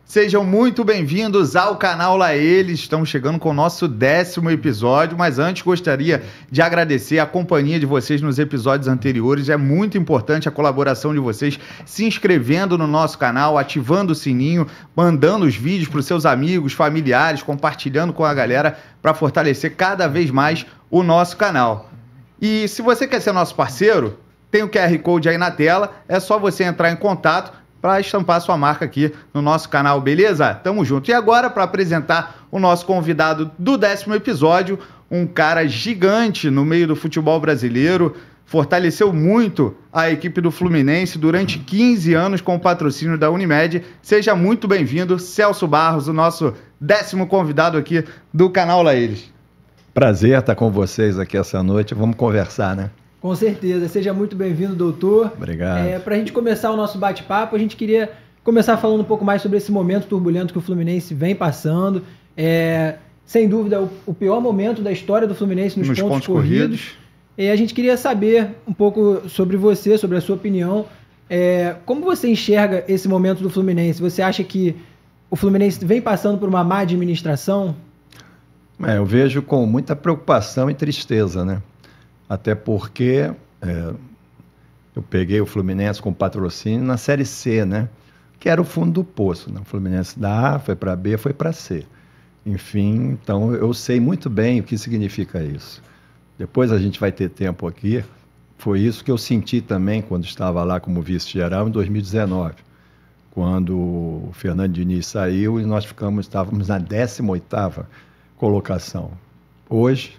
Sejam muito bem-vindos ao canal Lá Eles. Estamos chegando com o nosso 10º episódio, mas antes gostaria de agradecer a companhia de vocês nos episódios anteriores. É muito importante a colaboração de vocês se inscrevendo no nosso canal, ativando o sininho, mandando os vídeos para os seus amigos, familiares, compartilhando com a galera para fortalecer cada vez mais o nosso canal. E se você quer ser nosso parceiro, tem o QR Code aí na tela, é só você entrar em contato para estampar sua marca aqui no nosso canal, beleza? Tamo junto. E agora, para apresentar o nosso convidado do 10º episódio, um cara gigante no meio do futebol brasileiro, fortaleceu muito a equipe do Fluminense durante 15 anos com o patrocínio da Unimed. Seja muito bem-vindo, Celso Barros, o nosso 10º convidado aqui do canal Lá Eles. Prazer estar com vocês aqui essa noite. Vamos conversar, né? Com certeza. Seja muito bem-vindo, doutor. Obrigado. Para a gente começar o nosso bate-papo, a gente queria começar falando um pouco mais sobre esse momento turbulento que o Fluminense vem passando. Sem dúvida, o pior momento da história do Fluminense nos pontos corridos. E a gente queria saber um pouco sobre você, sobre a sua opinião. Como você enxerga esse momento do Fluminense? Você acha que o Fluminense vem passando por uma má administração? Eu vejo com muita preocupação e tristeza, né? Até porque eu peguei o Fluminense com patrocínio na Série C, né? Que era o fundo do poço, né? O Fluminense da A foi para B, foi para C. Enfim, então eu sei muito bem o que significa isso. Depois a gente vai ter tempo aqui. Foi isso que eu senti também quando estava lá como vice-geral em 2019. Quando o Fernando Diniz saiu e nós estávamos na 18ª colocação. Hoje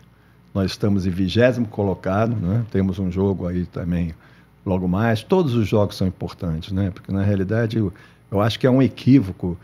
nós estamos em 20º colocado, né? Temos um jogo aí também logo mais. Todos os jogos são importantes, né? Porque na realidade eu acho que é um equívoco,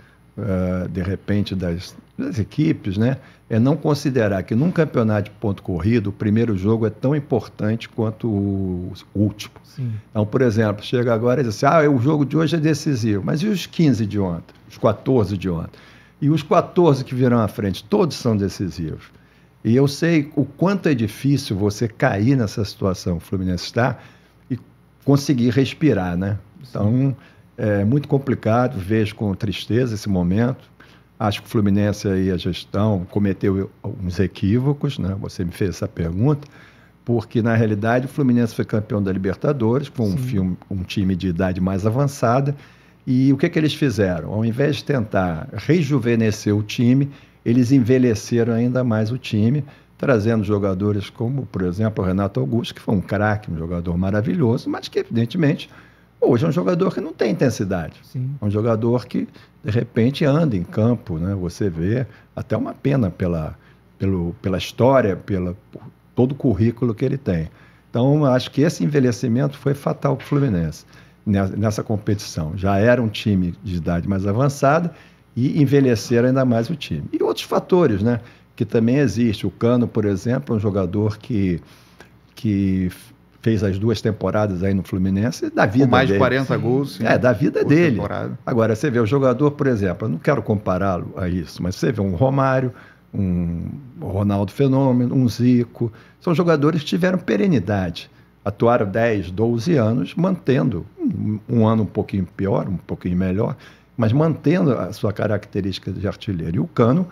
de repente, das equipes, né? É não considerar que num campeonato de ponto corrido o primeiro jogo é tão importante quanto o último. Sim. Então, por exemplo, chega agora e diz assim, o jogo de hoje é decisivo, mas e os 15 de ontem? Os 14 de ontem? E os 14 que virão à frente, todos são decisivos. E eu sei o quanto é difícil você cair nessa situação, o Fluminense está, e conseguir respirar, né? Então, é muito complicado, vejo com tristeza esse momento. Acho que o Fluminense aí, a gestão, cometeu alguns equívocos, né? Você me fez essa pergunta, porque na realidade o Fluminense foi campeão da Libertadores, com um time de idade mais avançada, e o que eles fizeram? Ao invés de tentar rejuvenescer o time, eles envelheceram ainda mais o time, trazendo jogadores como, por exemplo, o Renato Augusto, que foi um craque, um jogador maravilhoso, mas que, evidentemente, hoje é um jogador que não tem intensidade. Sim. É um jogador que, de repente, anda em campo, né? Você vê até uma pena pela história, por todo o currículo que ele tem. Então, acho que esse envelhecimento foi fatal para o Fluminense nessa competição. Já era um time de idade mais avançada, e envelheceram ainda mais o time. E outros fatores, né, que também existem. O Cano, por exemplo, é um jogador que fez as 2 temporadas aí no Fluminense da vida dele. Com mais de 40 gols. Sim. Da vida dele. Temporada. Agora, Agora, você vê o jogador, por exemplo, eu não quero compará-lo a isso, mas você vê um Romário, um Ronaldo Fenômeno, um Zico, são jogadores que tiveram perenidade. Atuaram 10, 12 anos, mantendo um ano um pouquinho pior, um pouquinho melhor, mas mantendo a sua característica de artilheiro. E o Cano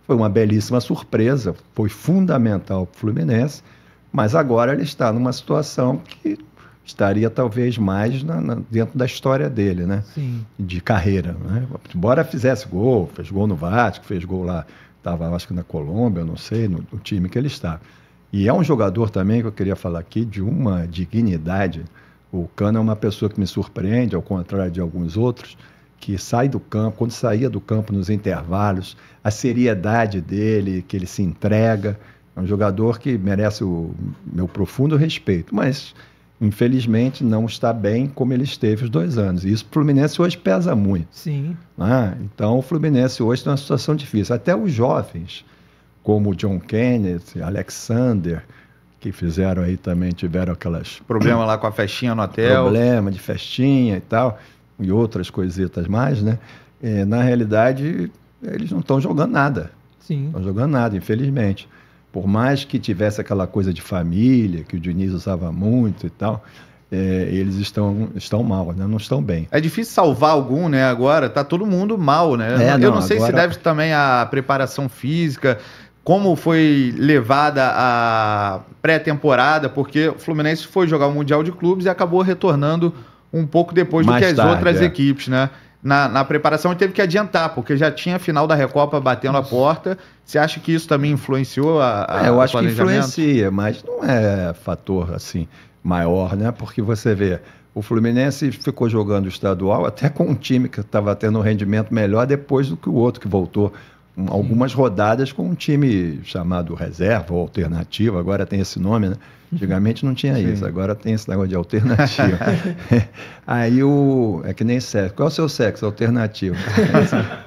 foi uma belíssima surpresa, foi fundamental para o Fluminense, mas agora ele está numa situação que estaria talvez mais dentro da história dele, né? Sim. De carreira, né? Embora fizesse gol, fez gol no Vasco, fez gol lá, estava acho que na Colômbia, eu não sei, no time que ele está. E é um jogador também, que eu queria falar aqui, de uma dignidade. O Cano é uma pessoa que me surpreende, ao contrário de alguns outros, que sai do campo, quando saía do campo nos intervalos, a seriedade dele, que ele se entrega. É um jogador que merece o meu profundo respeito, mas infelizmente não está bem como ele esteve os 2 anos. E isso o Fluminense hoje pesa muito. Sim. Então o Fluminense hoje tem uma situação difícil. Até os jovens, como o John Kenneth, Alexander, que fizeram aí também, tiveram aquelas... Problema lá com a festinha no hotel. Problema de festinha e tal, e outras coisitas mais, né? Na realidade, eles não estão jogando nada. Sim. Não estão jogando nada, infelizmente. Por mais que tivesse aquela coisa de família, que o Diniz usava muito e tal, eles estão mal, né? Não estão bem. É difícil salvar algum, né? Agora tá todo mundo mal, né? Eu não sei se deve também à preparação física, como foi levada a pré-temporada, porque o Fluminense foi jogar o Mundial de Clubes e acabou retornando um pouco depois do que as outras equipes, né? Na preparação ele teve que adiantar, porque já tinha a final da Recopa batendo a porta. Você acha que isso também influenciou eu acho que influencia, mas não é fator assim maior, né? Porque você vê, o Fluminense ficou jogando o estadual até com um time que estava tendo um rendimento melhor depois do que o outro, que voltou algumas rodadas com um time chamado reserva ou alternativo, agora tem esse nome, né? Antigamente não tinha isso, agora tem esse negócio de alternativa. Aí é que nem sexo. Qual é o seu sexo? Alternativo.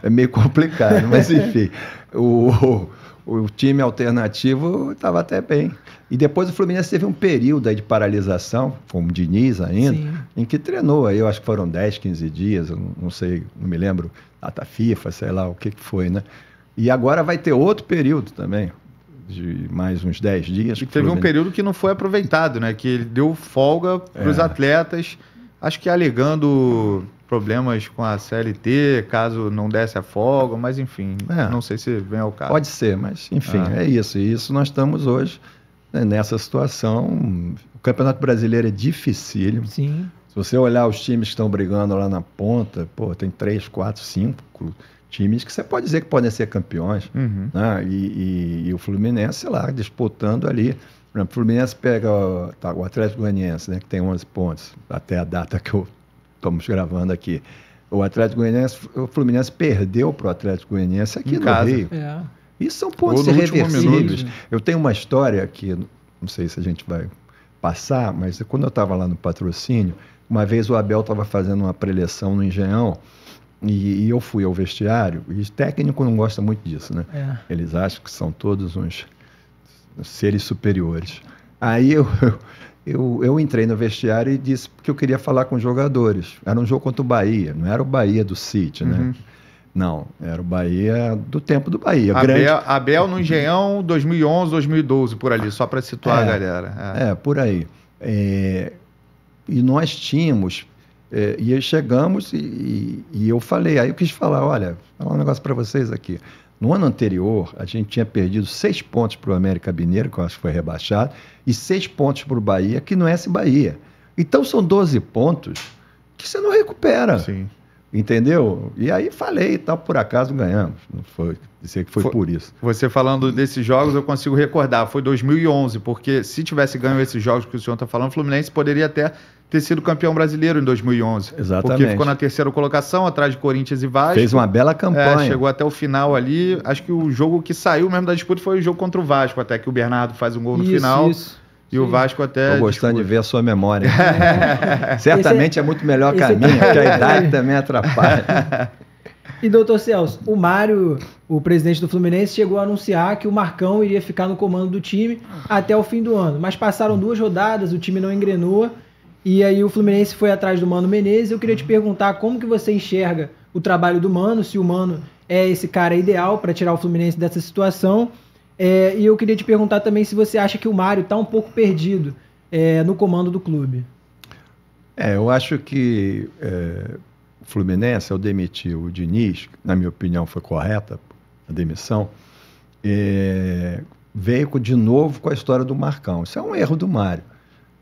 É meio complicado, mas enfim. O time alternativo estava até bem. E depois o Fluminense teve um período aí de paralisação, com o Diniz ainda, em que treinou aí, eu acho que foram 10, 15 dias, eu não sei, não me lembro, data FIFA, sei lá o que foi, né? E agora vai ter outro período também, de mais uns 10 dias. E teve um período que não foi aproveitado, né? Que ele deu folga para os atletas, acho que alegando problemas com a CLT, caso não desse a folga, mas enfim, não sei se vem ao caso. Pode ser, mas enfim, é isso. E isso nós estamos hoje, né, nessa situação. O Campeonato Brasileiro é dificílimo. Sim. Se você olhar os times que estão brigando lá na ponta, tem 3, 4, 5 times que você pode dizer que podem ser campeões. Né? E o Fluminense lá, disputando ali. O Fluminense pega o Atlético Goianiense, né, que tem 11 pontos, até a data que estamos gravando aqui. O Atlético Goianiense, o Fluminense perdeu para o Atlético Goianiense aqui no Rio. Isso são pontos irreversíveis. Eu tenho uma história aqui, não sei se a gente vai passar, mas quando eu estava lá no patrocínio, uma vez o Abel estava fazendo uma preleção no Engenhão e eu fui ao vestiário, e o técnico não gosta muito disso, né? Eles acham que são todos uns seres superiores. Aí eu entrei no vestiário e disse que eu queria falar com os jogadores. Era um jogo contra o Bahia, não era o Bahia do City, né? Não, era o Bahia do tempo do Bahia. Abel no Engenhão 2011, 2012, por ali, só para situar a galera. Por aí. E nós tínhamos... e aí chegamos e eu falei, aí eu quis falar, olha, vou falar um negócio para vocês aqui. No ano anterior, a gente tinha perdido 6 pontos para o América Mineiro, que eu acho que foi rebaixado, e 6 pontos para o Bahia, que não é esse Bahia. Então são 12 pontos que você não recupera. Sim. Entendeu? E aí falei e tal, por acaso ganhamos. Não foi dizer que foi por isso. Você falando desses jogos, eu consigo recordar, foi 2011, porque se tivesse ganho esses jogos que o senhor está falando, o Fluminense poderia até ter sido campeão brasileiro em 2011. Exatamente. Porque ficou na terceira colocação, atrás de Corinthians e Vasco. Fez uma bela campanha. Chegou até o final ali. Acho que o jogo que saiu mesmo da disputa foi o jogo contra o Vasco, até que o Bernardo faz um gol no final. E o Vasco até... Estou gostando de ver a sua memória. Certamente é muito melhor que a minha, porque a idade também atrapalha. E, doutor Celso, o Mário, o presidente do Fluminense, chegou a anunciar que o Marcão iria ficar no comando do time até o fim do ano. Mas passaram 2 rodadas, o time não engrenou, e aí o Fluminense foi atrás do Mano Menezes. Eu queria te perguntar como que você enxerga o trabalho do Mano, se o Mano é esse cara ideal para tirar o Fluminense dessa situação. E eu queria te perguntar também se você acha que o Mário está um pouco perdido no comando do clube. Eu acho que o Fluminense, ao demitir o Diniz, na minha opinião foi correta a demissão, veio de novo com a história do Marcão. Isso é um erro do Mário.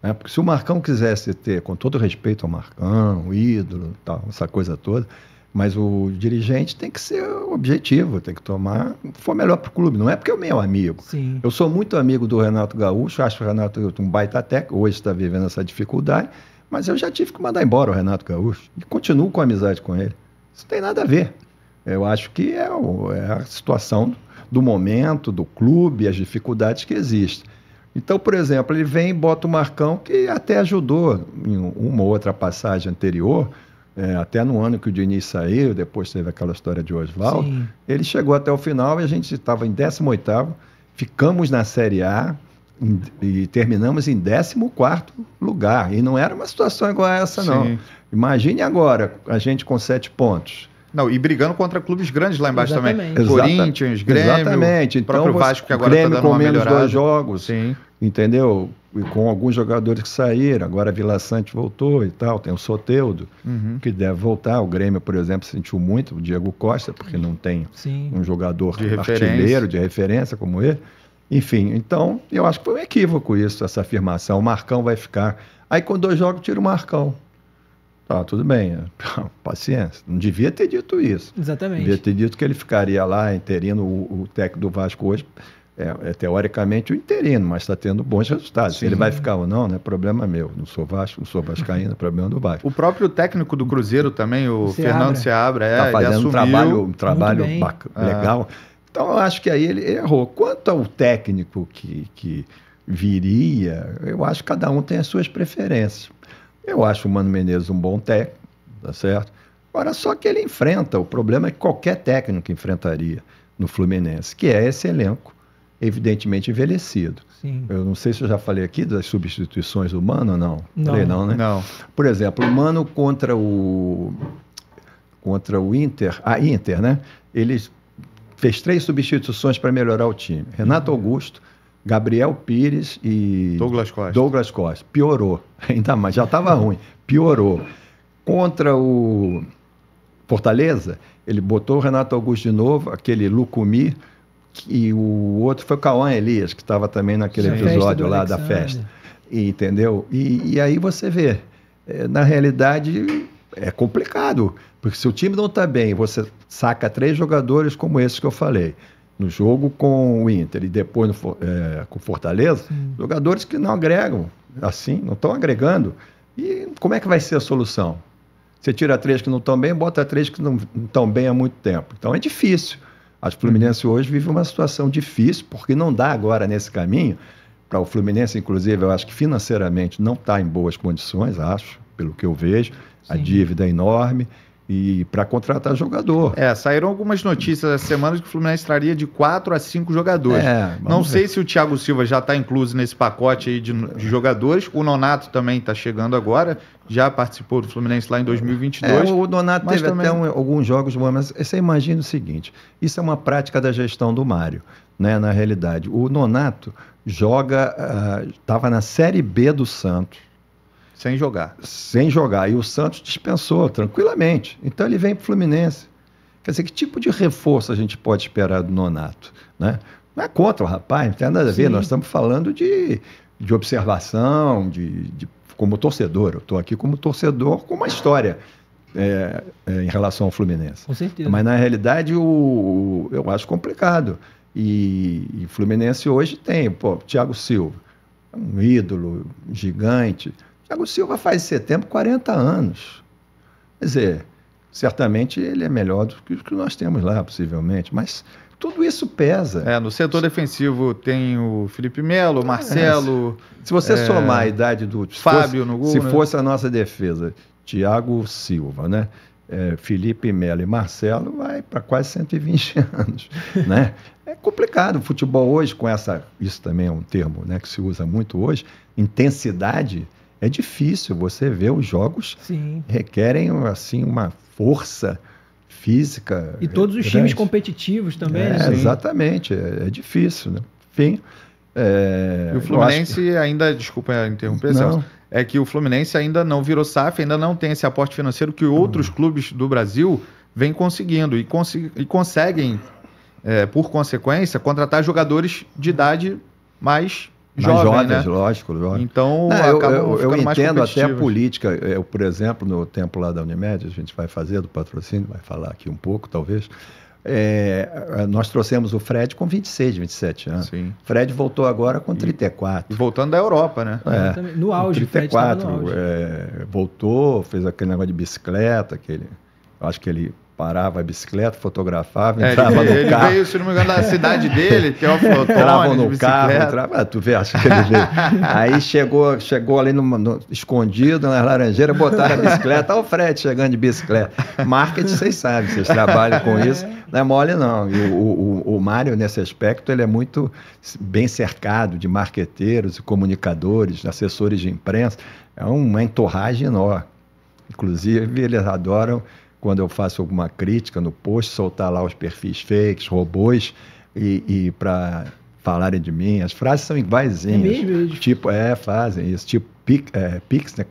Né? Porque se o Marcão quisesse ter, com todo respeito ao Marcão, o ídolo, tal, essa coisa toda, mas o dirigente tem que ser objetivo, tem que tomar o que for melhor para o clube. Não é porque é o meu amigo. Sim. Eu sou muito amigo do Renato Gaúcho, acho o Renato um baita técnico, hoje está vivendo essa dificuldade, mas eu já tive que mandar embora o Renato Gaúcho e continuo com amizade com ele. Isso não tem nada a ver. Eu acho que é a situação do momento, do clube, as dificuldades que existem. Então, por exemplo, ele vem e bota o Marcão, que até ajudou em uma ou outra passagem anterior, até no ano que o Diniz saiu, depois teve aquela história de Oswaldo. Sim. Ele chegou até o final e a gente estava em 18º, ficamos na Série A e terminamos em 14º lugar. E não era uma situação igual a essa, não. Imagine agora, a gente com 7 pontos. Não, e brigando contra clubes grandes lá embaixo também. Exatamente. Corinthians, Grêmio, Exatamente. Então, próprio Vasco que agora está dando uma melhorada. Grêmio com menos 2 jogos, sim, entendeu? E com alguns jogadores que saíram, agora a Vila Sante voltou e tal, tem o Soteldo, que deve voltar. O Grêmio, por exemplo, sentiu muito o Diego Costa, porque não tem um jogador artilheiro de referência como ele. Enfim, então, eu acho que foi um equívoco isso, essa afirmação. O Marcão vai ficar. Aí, com 2 jogos, tira o Marcão. Tá, tudo bem, paciência. Não devia ter dito isso. Exatamente. Devia ter dito que ele ficaria lá interino, o técnico do Vasco hoje, teoricamente o interino, mas está tendo bons resultados. Sim. Se ele vai ficar ou não, é problema meu. Não sou Vasco, não sou vascaíno, é problema do Vasco. O próprio técnico do Cruzeiro também, o Fernando Seabra, está fazendo um trabalho legal. Então, eu acho que aí ele errou. Quanto ao técnico que viria, eu acho que cada um tem as suas preferências. Eu acho o Mano Menezes um bom técnico, tá certo? Agora, só que ele enfrenta, o problema é que qualquer técnico enfrentaria no Fluminense, que é esse elenco, evidentemente envelhecido. Sim. Eu não sei se eu já falei aqui das substituições do Mano ou não. Não. Falei não, né? Não. Por exemplo, o Mano contra o Inter, a Inter, né? Ele fez 3 substituições para melhorar o time. Renato Augusto, Gabriel Pires e Douglas Costa. Piorou. Ainda mais. Já estava ruim. Piorou. Contra o Fortaleza, ele botou o Renato Augusto de novo, aquele Lucumi, e o outro foi o Cauã Elias, que estava também naquele episódio lá da festa. Entendeu? E aí você vê. Na realidade, é complicado. Porque se o time não está bem, você saca 3 jogadores como esses que eu falei. No jogo com o Inter e depois com o Fortaleza, jogadores que não agregam, assim, não estão agregando. E como é que vai ser a solução? Você tira 3 que não estão bem, bota 3 que não estão bem há muito tempo. Então é difícil. Acho que o Fluminense hoje vive uma situação difícil, porque não dá agora nesse caminho. Para o Fluminense, inclusive, eu acho que financeiramente não está em boas condições, acho, pelo que eu vejo. Sim. A dívida é enorme. E para contratar jogador. Saíram algumas notícias essa semana de que o Fluminense traria de 4 a 5 jogadores. Não sei se o Thiago Silva já está incluso nesse pacote aí de jogadores. O Nonato também está chegando agora, já participou do Fluminense lá em 2022. O Nonato teve também até alguns jogos, mas você imagina o seguinte, isso é uma prática da gestão do Mário, né, na realidade. O Nonato estava na Série B do Santos, Sem jogar. E o Santos dispensou tranquilamente. Então ele vem para o Fluminense. Quer dizer, que tipo de reforço a gente pode esperar do Nonato? Né? Não é contra o rapaz, não tem nada a ver. Nós estamos falando de observação, como torcedor. Eu estou aqui como torcedor com uma história em relação ao Fluminense. Com certeza. Mas, na realidade, eu acho complicado. E o Fluminense hoje tem, Thiago Silva, um ídolo gigante. Thiago Silva faz em setembro 40 anos. Quer dizer, certamente ele é melhor do que o que nós temos lá, possivelmente, mas tudo isso pesa. No setor defensivo tem o Felipe Melo, o Marcelo... Se você somar a idade do... Fábio no gol, Se fosse a nossa defesa, Thiago Silva, né? Felipe Melo e Marcelo, vai para quase 120 anos, né? É complicado. O futebol hoje, isso também é um termo, né, que se usa muito hoje, intensidade... É difícil, você vê os jogos requerem assim, uma força física. E todos os times competitivos também. Exatamente, é difícil. Né? Enfim. E o Fluminense ainda, desculpa interromper, Celso, é que o Fluminense ainda não virou SAF, ainda não tem esse aporte financeiro que outros clubes do Brasil vêm conseguindo e conseguem, por consequência, contratar jogadores de idade mais jovens, né? Lógico. Então, eu entendo até a política. Por exemplo, no tempo lá da Unimed, a gente vai fazer do patrocínio, vai falar aqui um pouco, talvez. Nós trouxemos o Fred com 26, 27 anos. Sim. Fred voltou agora com 34. E voltando da Europa, né? No auge, 34. No auge. Voltou, fez aquele negócio de bicicleta, acho que ele parava a bicicleta, fotografava, entrava no carro. Ele veio, se não me engano, da cidade dele, Teófilo Otoni, entrava no carro, tu vê, acho que ele veio. Aí chegou ali escondido nas laranjeiras, botaram a bicicleta, olha o Fred chegando de bicicleta. Marketing, vocês sabem, vocês trabalham com isso, não é mole não. E o Mário, nesse aspecto, ele é muito bem cercado de marqueteiros e comunicadores, assessores de imprensa, é uma entorragem enorme. Inclusive, eles adoram quando eu faço alguma crítica no post, soltar lá os perfis fakes, robôs, e para falarem de mim. As frases são iguaizinhas. É mesmo? Tipo, fazem isso. Tipo, Pix, né?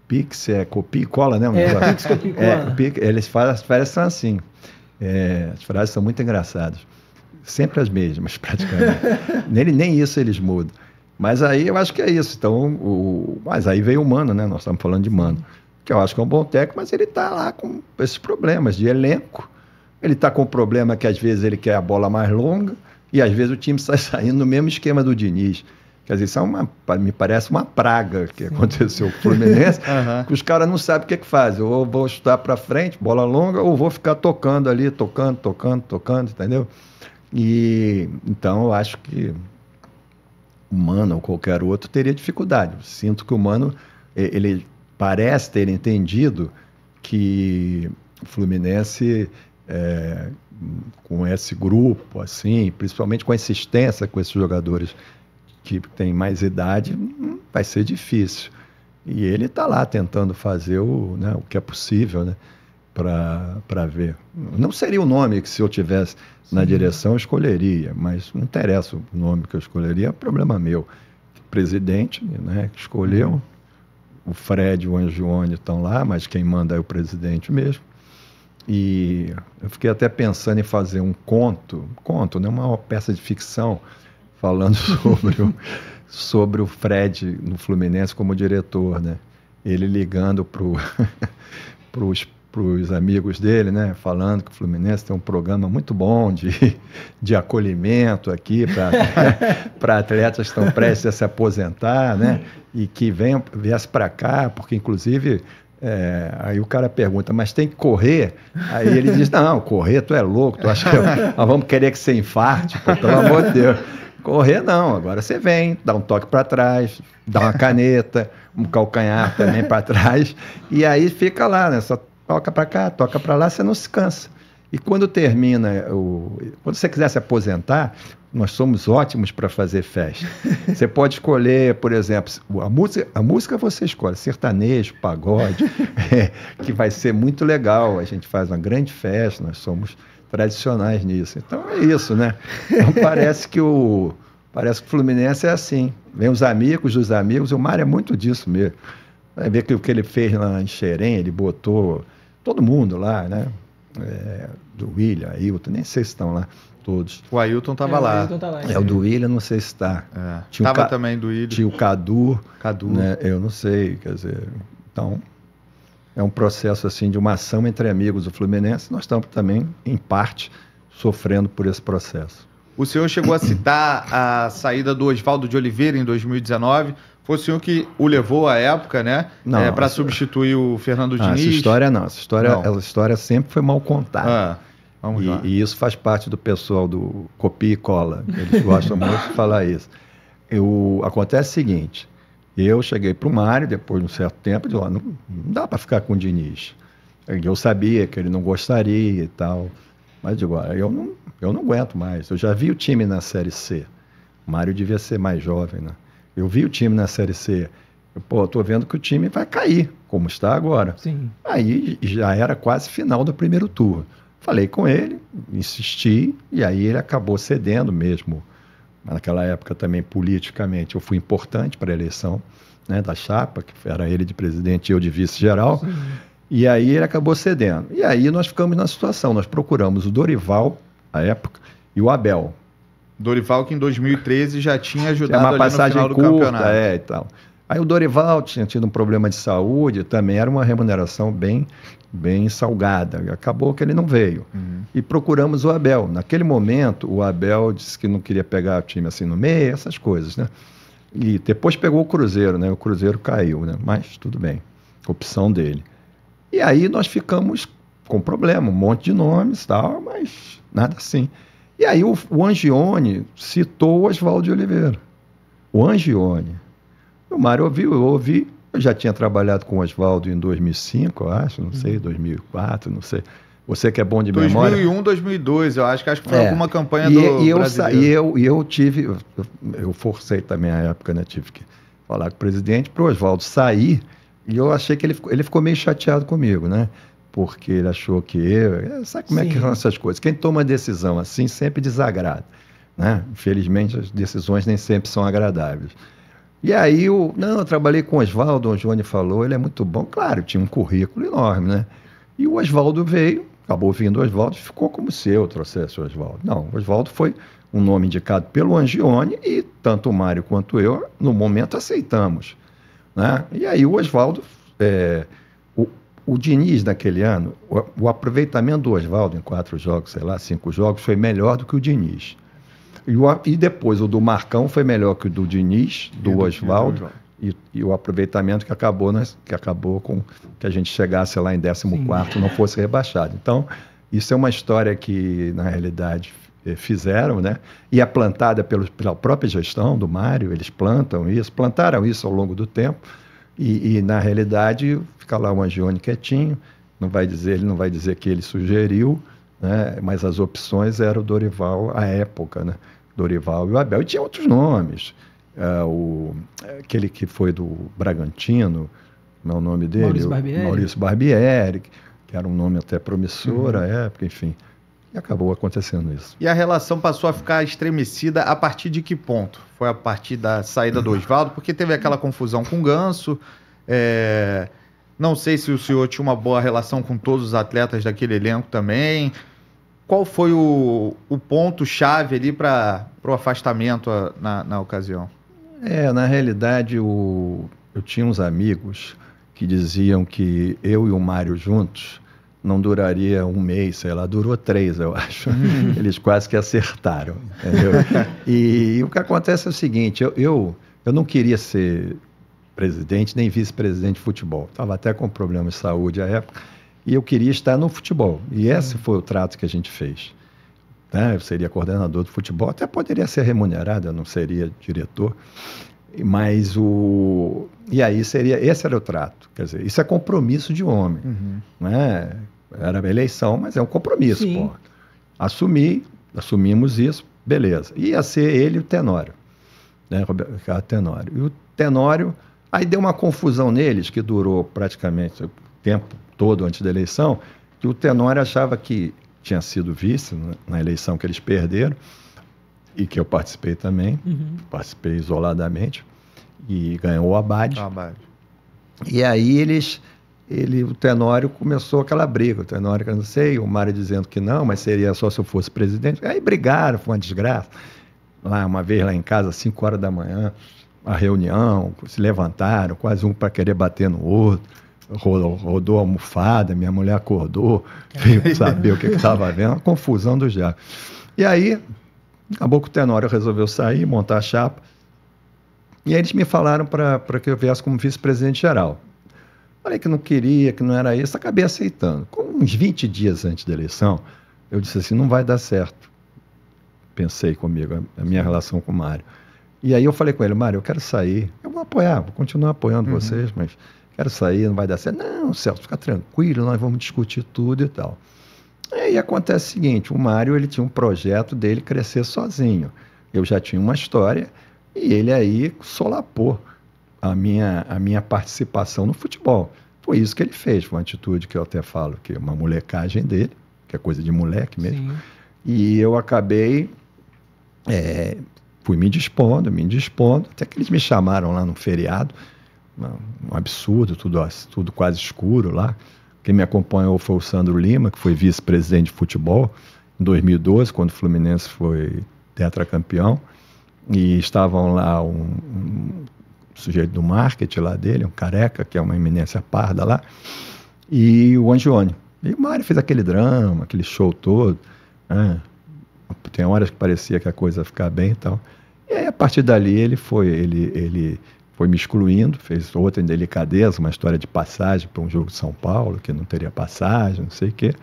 Pix é copia e cola, né? Pix, copia e cola. Eles fazem, as frases são assim. As frases são muito engraçadas. Sempre as mesmas, praticamente. Nem isso eles mudam. Mas aí eu acho que é isso. Então, mas aí veio o Mano, né? Nós estamos falando de Mano. Que eu acho que é um bom técnico, mas ele está lá com esses problemas de elenco. Ele está com o problema que às vezes ele quer a bola mais longa e às vezes o time sai saindo no mesmo esquema do Diniz. Quer dizer, isso me parece uma praga que aconteceu com o Fluminense, que os caras não sabem o que fazem. Ou vou chutar para frente, bola longa, ou vou ficar tocando ali, tocando, entendeu? E então eu acho que o Mano ou qualquer outro teria dificuldade. Sinto que o Mano, ele parece ter entendido que o Fluminense, com esse grupo, assim, principalmente com a insistência com esses jogadores que têm mais idade, vai ser difícil. E ele está lá tentando fazer o que é possível, né, para ver. Não seria o nome que, se eu tivesse na direção, eu escolheria, mas não interessa o nome que eu escolheria, é problema meu. O presidente, né, que escolheu. O Fred e o Angione estão lá, mas quem manda é o presidente mesmo. E eu fiquei até pensando em fazer um conto, né, uma peça de ficção, falando sobre o Fred no Fluminense como diretor, né? Ele ligando para os amigos dele, né? Falando que o Fluminense tem um programa muito bom de acolhimento aqui para atletas que estão prestes a se aposentar, né? E que viesse para cá, porque inclusive aí o cara pergunta, mas tem que correr? Aí ele diz, não, correr tu é louco, tu acha que nós vamos querer que você infarte? Pô, pelo amor de Deus. Correr não, agora você vem, dá um toque para trás, dá uma caneta, um calcanhar também para trás, e aí fica lá, né? Só toca para cá, toca para lá, você não se cansa. E quando termina, quando você quiser se aposentar, nós somos ótimos para fazer festa. Você pode escolher, por exemplo, a música você escolhe, sertanejo, pagode, que vai ser muito legal. A gente faz uma grande festa, nós somos tradicionais nisso. Então é isso, né? Então parece que o Fluminense é assim. Vem os amigos dos amigos, o Mário é muito disso mesmo. Vai ver que o que ele fez lá em Xerém, ele botou todo mundo lá, né? Do William, Ailton, nem sei se estão lá todos. O Ailton estava lá. O Ailton tá lá. O do William, não sei se está. Estava também do William. Tinha o Cadu. Né? Eu não sei, quer dizer... Então, é um processo assim de uma ação entre amigos do Fluminense. Nós estamos também, em parte, sofrendo por esse processo. O senhor chegou a citar a saída do Oswaldo de Oliveira em 2019. Foi o senhor que o levou à época, né? Para substituir o Fernando Diniz? Essa história não. Essa história sempre foi mal contada. Vamos lá. E isso faz parte do pessoal do copia e cola. Eles gostam muito de falar isso. Acontece o seguinte. Eu cheguei para o Mário, depois de um certo tempo, e disse, não dá para ficar com o Diniz. Eu sabia que ele não gostaria e tal. Mas digo, eu não aguento mais. Eu já vi o time na Série C. O Mário devia ser mais jovem, né? Eu vi o time na Série C. Estou vendo que o time vai cair, como está agora. Sim. Aí já era quase final do primeiro turno. Falei com ele, insisti, e aí ele acabou cedendo mesmo. Naquela época também, politicamente, eu fui importante para a eleição, né, da chapa, que era ele de presidente e eu de vice-geral. Sim. E aí ele acabou cedendo. E aí nós ficamos na situação. Nós procuramos o Dorival, à época, e o Abel. Dorival que em 2013 já tinha ajudado uma passagem no final do campeonato. E tal. Aí o Dorival tinha tido um problema de saúde, também era uma remuneração bem salgada. E acabou que ele não veio. E procuramos o Abel. Naquele momento, o Abel disse que não queria pegar o time assim no meio, essas coisas, né? E depois pegou o Cruzeiro, né? O Cruzeiro caiu, né? Mas tudo bem, opção dele. E aí nós ficamos com problema, um monte de nomes e tal, mas nada assim. E aí o Angione citou o Oswaldo de Oliveira. O Angione. O Mário ouviu, eu ouvi. Eu já tinha trabalhado com o Oswaldo em 2005, eu acho, não sei, 2004, não sei. Você que é bom de 2001, memória. 2001, 2002, eu acho que foi alguma campanha do brasileiro. E eu tive, eu forcei também a época, né, tive que falar com o presidente para o Oswaldo sair, e eu achei que ele ficou meio chateado comigo, né? porque ele achou que sabe como é que são essas coisas? Quem toma decisão assim sempre desagrada, né? Infelizmente, as decisões nem sempre são agradáveis. E aí, eu trabalhei com o Oswaldo, o Johnny falou, ele é muito bom. Claro, tinha um currículo enorme, né? E o Oswaldo veio, acabou vindo o Oswaldo, ficou como se eu trouxesse o Oswaldo. Não, o Oswaldo foi um nome indicado pelo Angione e tanto o Mário quanto eu, no momento, aceitamos, né? E aí o Oswaldo, o Diniz naquele ano, o aproveitamento do Oswaldo em 4 jogos, sei lá, 5 jogos, foi melhor do que o Diniz. E depois o do Marcão foi melhor que o do Diniz, do Oswaldo, e o aproveitamento que acabou com que a gente chegasse lá em 14º, não fosse rebaixado. Então, isso é uma história que, na realidade, fizeram, né? E é plantada pela própria gestão do Mário, eles plantaram isso ao longo do tempo, e na realidade, fica lá o Angione quietinho, ele não vai dizer que ele sugeriu, né? Mas as opções eram o Dorival à época, né? Dorival e o Abel. E tinha outros nomes. Aquele que foi do Bragantino, não é o nome dele? Maurício Barbieri, que era um nome até promissor à época, enfim. E acabou acontecendo isso. E a relação passou a ficar estremecida a partir de que ponto? Foi a partir da saída do Oswaldo? Porque teve aquela confusão com o Ganso. Não sei se o senhor tinha uma boa relação com todos os atletas daquele elenco também. Qual foi o ponto-chave ali para o afastamento na ocasião? Na realidade, eu tinha uns amigos que diziam que eu e o Mário juntos não duraria 1 mês, sei lá, durou 3, eu acho. Eles quase que acertaram, entendeu? E o que acontece é o seguinte, eu não queria ser presidente nem vice-presidente de futebol. Estava até com problema de saúde à época. E eu queria estar no futebol. E esse foi o trato que a gente fez. Né? Eu seria coordenador do futebol, até poderia ser remunerado, eu não seria diretor. Mas E aí esse era o trato. Quer dizer, isso é compromisso de homem. Né? Era eleição, mas é um compromisso. Pô. Assumimos isso, beleza. Ia ser ele e o Tenório. Né? Ricardo Tenório. E o Tenório, aí deu uma confusão neles, que durou praticamente o tempo todo antes da eleição, que o Tenório achava que tinha sido vice na eleição que eles perderam, e que eu participei também, participei isoladamente, e ganhou o Abad. E aí o Tenório começou aquela briga, o Tenório, eu não sei, o Mário dizendo que não, mas seria só se eu fosse presidente. Aí brigaram, foi uma desgraça. Uma vez lá em casa, às 5 horas da manhã, a reunião, se levantaram, quase um para querer bater no outro. Rodou a almofada, minha mulher acordou, veio saber o que estava vendo, uma confusão do diabo. E aí, acabou que o Tenório resolveu sair, montar a chapa, e aí eles me falaram para que eu viesse como vice-presidente geral. Falei que não queria, que não era isso, acabei aceitando. Com uns 20 dias antes da eleição, eu disse assim, não vai dar certo. Pensei comigo, a minha relação com o Mário. E aí eu falei com ele, Mário, eu quero sair, eu vou apoiar, vou continuar apoiando vocês, mas quero sair, não vai dar certo. Não, Celso, fica tranquilo, nós vamos discutir tudo e tal. E aí acontece o seguinte, o Mário, ele tinha um projeto dele crescer sozinho. Eu já tinha uma história e ele aí solapou a minha participação no futebol. Foi isso que ele fez, foi uma atitude que eu até falo, que é uma molecagem dele, que é coisa de moleque mesmo. Sim. E eu acabei, fui me dispondo, até que eles me chamaram lá no feriado, um absurdo, tudo quase escuro lá. Quem me acompanhou foi o Sandro Lima, que foi vice-presidente de futebol em 2012, quando o Fluminense foi tetracampeão, e estavam lá um sujeito do marketing lá dele, um careca, que é uma eminência parda lá, e o Angione. E o Mário fez aquele drama, aquele show todo, né? Tem horas que parecia que a coisa ia ficar bem e tal. E aí, a partir dali, ele foi me excluindo, fez outra indelicadeza, uma história de passagem para um jogo de São Paulo, que não teria passagem, não sei o quê.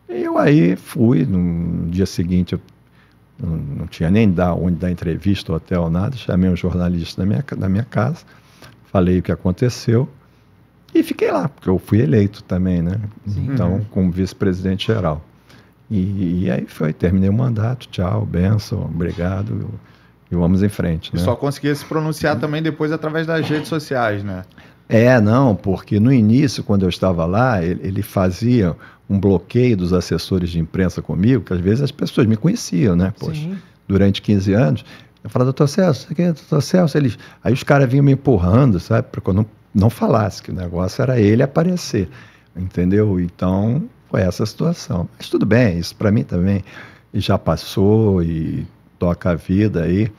E eu aí fui, no dia seguinte, eu não tinha nem onde dar entrevista, hotel, nada, chamei um jornalista da minha casa, falei o que aconteceu e fiquei lá, porque eu fui eleito também, né? Sim. Então, como vice-presidente geral. E aí terminei o mandato, tchau, bênção, obrigado. vamos em frente. E né? só conseguia se pronunciar também depois através das redes sociais, né? Não, porque no início, quando eu estava lá, ele fazia um bloqueio dos assessores de imprensa comigo, que às vezes as pessoas me conheciam, né? Poxa, durante 15 anos, eu falava, doutor Celso, doutor Celso, aí os caras vinham me empurrando, sabe? Para que eu não falasse, que o negócio era ele aparecer, entendeu? Então, foi essa situação. Mas tudo bem, isso para mim também já passou e toca a vida aí. O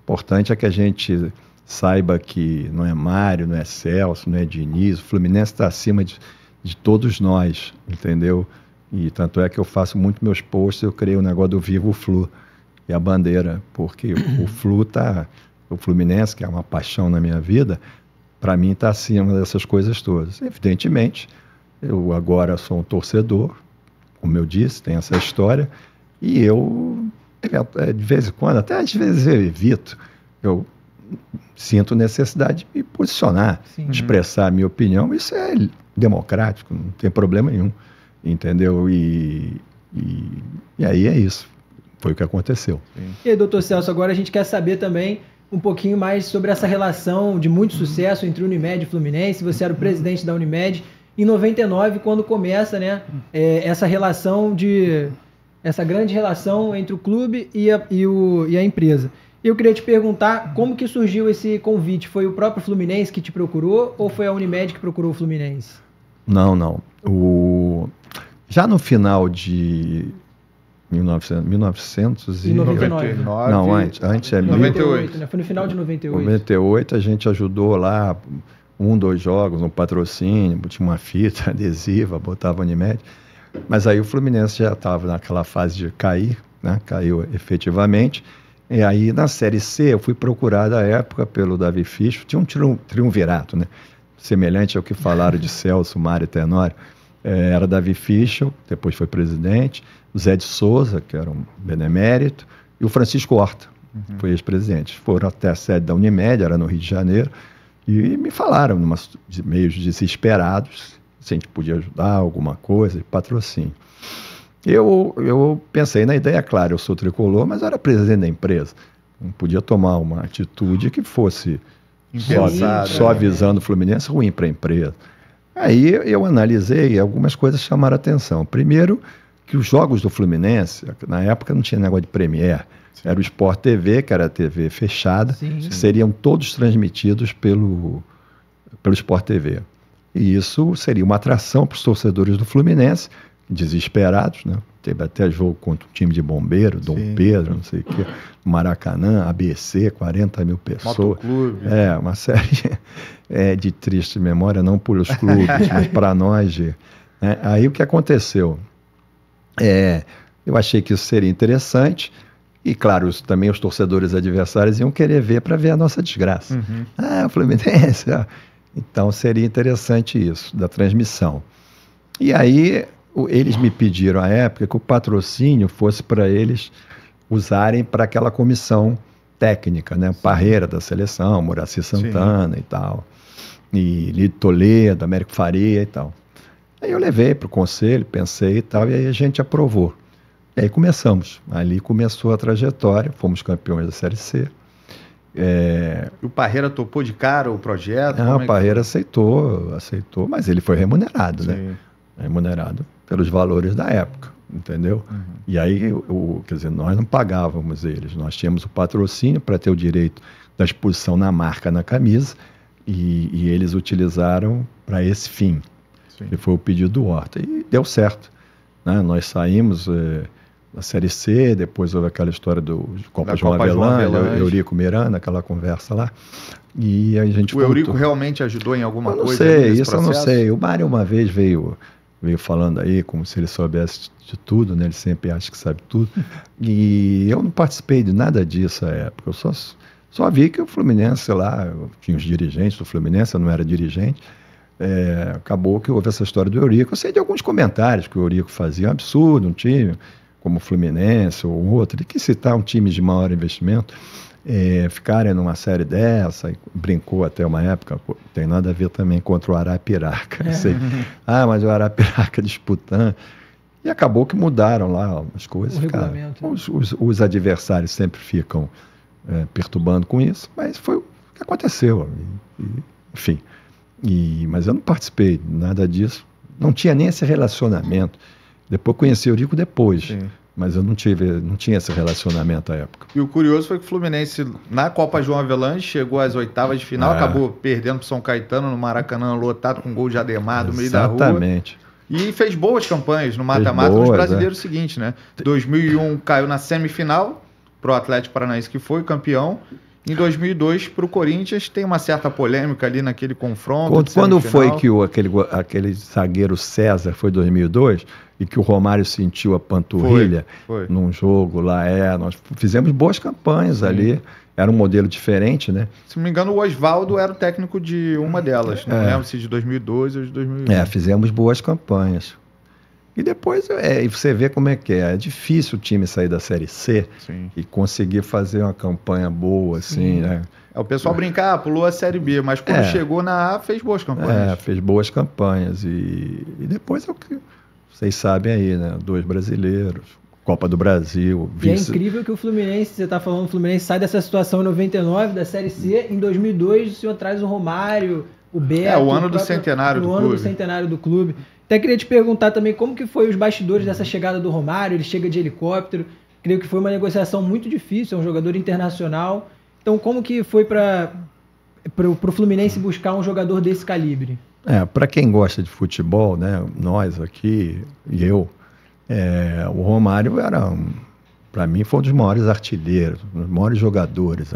importante é que a gente saiba que não é Mário, não é Celso, não é Diniz, o Fluminense está acima de todos nós, entendeu? E tanto é que eu faço muito meus posts, eu criei o negócio do Vivo Flu, e a bandeira, porque o Fluminense, que é uma paixão na minha vida, para mim está acima dessas coisas todas. Evidentemente, eu agora sou um torcedor, como eu disse, tem essa história, e eu, de vez em quando, até às vezes eu evito, eu sinto necessidade de me posicionar, expressar a minha opinião. Isso é democrático, não tem problema nenhum, entendeu? E aí é isso, foi o que aconteceu. E aí, doutor Celso, agora a gente quer saber também um pouquinho mais sobre essa relação de muito sucesso entre Unimed e Fluminense. Você era o presidente da Unimed em 99, quando começa, né, essa relação essa grande relação entre o clube e a empresa. Eu queria te perguntar como que surgiu esse convite. Foi o próprio Fluminense que te procurou ou foi a Unimed que procurou o Fluminense? Não. Já no final de 1999. Não, antes é 98, né? Foi no final de 98. 98 a gente ajudou lá 2 jogos, um patrocínio, tinha uma fita adesiva, botava Unimed. Mas aí o Fluminense já estava naquela fase de cair, né? Caiu efetivamente. E aí, na Série C, eu fui procurado à época pelo Davi Fisch, tinha um triunvirato, né? Semelhante ao que falaram de Celso, Mário e Tenório. Era Davi Fisch, depois foi presidente, o Zé de Souza, que era um benemérito, e o Francisco Horta, foi ex-presidente. Foram até a sede da Unimed, era no Rio de Janeiro, e me falaram, meio desesperados, se a gente podia ajudar, alguma coisa, de patrocínio. Eu pensei na ideia, claro, eu sou tricolor, mas eu era presidente da empresa. Não podia tomar uma atitude que fosse só avisando o Fluminense, ruim para a empresa. Aí eu analisei e algumas coisas chamaram a atenção. Primeiro, que os jogos do Fluminense, na época não tinha negócio de Premier, era o Sport TV, que era a TV fechada, seriam todos transmitidos pelo Sport TV. E isso seria uma atração para os torcedores do Fluminense, desesperados, né? Teve até jogo contra um time de bombeiro, Dom Pedro, não sei o quê, Maracanã, ABC, 40 mil pessoas. Motoclube. Uma série de triste memória, não por os clubes, mas para nós. Né? Aí o que aconteceu? Eu achei que isso seria interessante e, claro, também os torcedores adversários iam querer ver para ver a nossa desgraça. O Fluminense... Então seria interessante isso, da transmissão. E aí eles me pediram à época que o patrocínio fosse para eles usarem para aquela comissão técnica, né? Parreira da seleção, Muracy Santana e tal, e Lido Toledo, Américo Faria e tal. Aí eu levei para o conselho, pensei e tal, e aí a gente aprovou. E aí começamos. Ali começou a trajetória, fomos campeões da Série C. E o Parreira topou de cara o projeto? O Parreira aceitou, mas ele foi remunerado, né? Remunerado pelos valores da época, entendeu? E aí, quer dizer, nós não pagávamos eles, nós tínhamos o patrocínio para ter o direito da exposição na marca, na camisa, e eles utilizaram para esse fim. Que foi o pedido do Horta. E deu certo, né? Nós saímos... da Série C, depois houve aquela história do Copa João Avelange, Eurico Miranda, aquela conversa lá, e a gente voltou. Eurico realmente ajudou em alguma coisa? Eu não sei, isso eu não sei. O Mário uma vez veio falando aí como se ele soubesse de tudo, né? Ele sempre acha que sabe tudo, e eu não participei de nada disso à época, eu só vi que o Fluminense lá, tinha os dirigentes do Fluminense, eu não era dirigente, acabou que houve essa história do Eurico. Eu sei de alguns comentários que o Eurico fazia, um absurdo, um time... como o Fluminense ou outro, e que citar um time de maior investimento, ficarem numa série dessa, brincou até uma época, tem nada a ver também contra o Arapiraca, mas o Arapiraca disputando, e acabou que mudaram lá as coisas, os adversários sempre ficam perturbando com isso, mas foi o que aconteceu. Enfim, mas eu não participei de nada disso. Não tinha nem esse relacionamento. Depois conheci o Eurico depois. Sim. Mas eu não tinha esse relacionamento à época. E o curioso foi que o Fluminense, na Copa João Avelange, chegou às oitavas de final, acabou perdendo para o São Caetano no Maracanã, lotado com gol de Ademar no meio da rua. Exatamente. E fez boas campanhas no mata-mata nos brasileiros seguintes, né? 2001 caiu na semifinal pro Atlético Paranaense, que foi campeão. Em 2002, para o Corinthians, tem uma certa polêmica ali naquele confronto. Quando foi que aquele zagueiro César, foi 2002, e que o Romário sentiu a panturrilha foi. Num jogo lá, nós fizemos boas campanhas ali, era um modelo diferente, né? Se não me engano, o Oswaldo era o técnico de uma delas, não lembro se de 2012 ou de 2001. Fizemos boas campanhas. E depois você vê como é que é. É difícil o time sair da Série C e conseguir fazer uma campanha boa, assim, né? O pessoal brincar, pulou a Série B, mas quando chegou na A, fez boas campanhas. Fez boas campanhas. E depois é o que vocês sabem aí, né? 2 brasileiros, Copa do Brasil. E é incrível que o Fluminense, você está falando, o Fluminense sai dessa situação em 99, da Série C, em 2002 o senhor traz o Romário, o Beto... o ano do centenário do clube. O ano do centenário do clube. Até queria te perguntar também como que foi os bastidores dessa chegada do Romário, ele chega de helicóptero, creio que foi uma negociação muito difícil, é um jogador internacional, então como que foi para o Fluminense buscar um jogador desse calibre? Para quem gosta de futebol, né, nós aqui e eu, o Romário para mim foi um dos maiores artilheiros, um dos maiores jogadores.